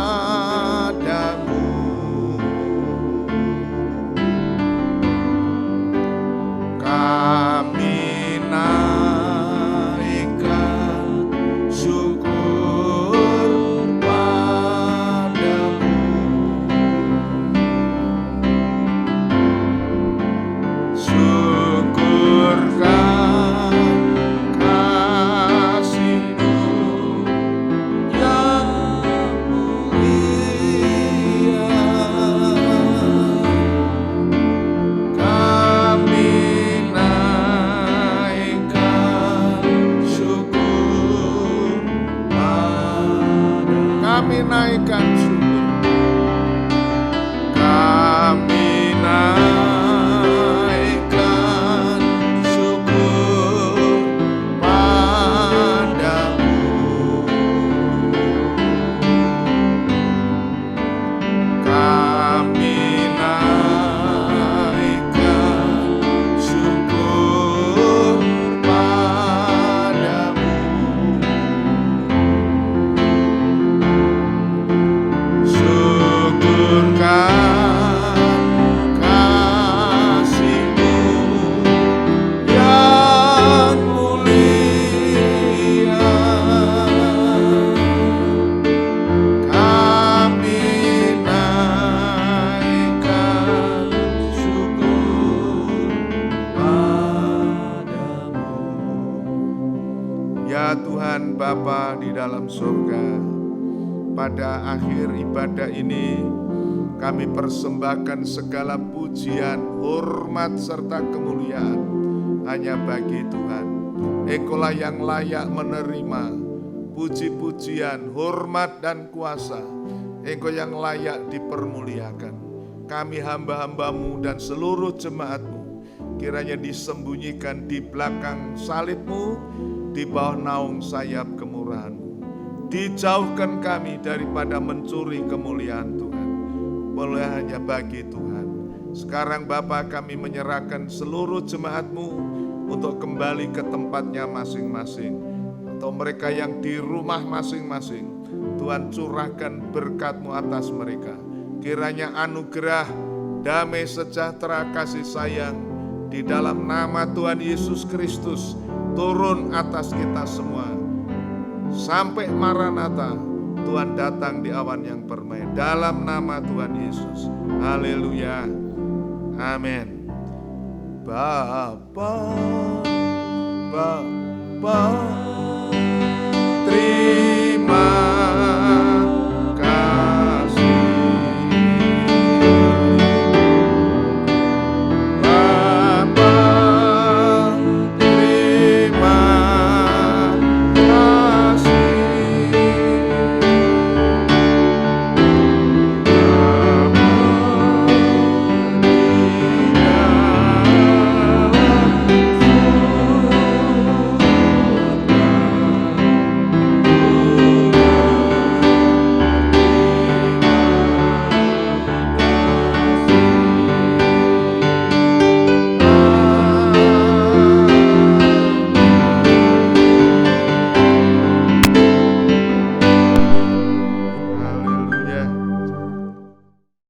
Tuhan Bapa di dalam surga, pada akhir ibadah ini kami persembahkan segala pujian, hormat serta kemuliaan hanya bagi Tuhan. Engkaulah yang layak menerima puji-pujian, hormat dan kuasa. Engkau yang layak dipermuliakan. Kami hamba-hambamu dan seluruh jemaatmu kiranya disembunyikan di belakang salibmu, di bawah naung sayap kemurahan-Mu. Dijauhkan kami daripada mencuri kemuliaan Tuhan, boleh hanya bagi Tuhan. Sekarang Bapa, kami menyerahkan seluruh jemaat-Mu untuk kembali ke tempatnya masing-masing, atau mereka yang di rumah masing-masing. Tuhan, curahkan berkat-Mu atas mereka. Kiranya anugerah, damai sejahtera, kasih sayang di dalam nama Tuhan Yesus Kristus turun atas kita semua. Sampai Maranatha, Tuhan datang di awan yang permai. Dalam nama Tuhan Yesus. Haleluya. Amin. Bapa, Bapa,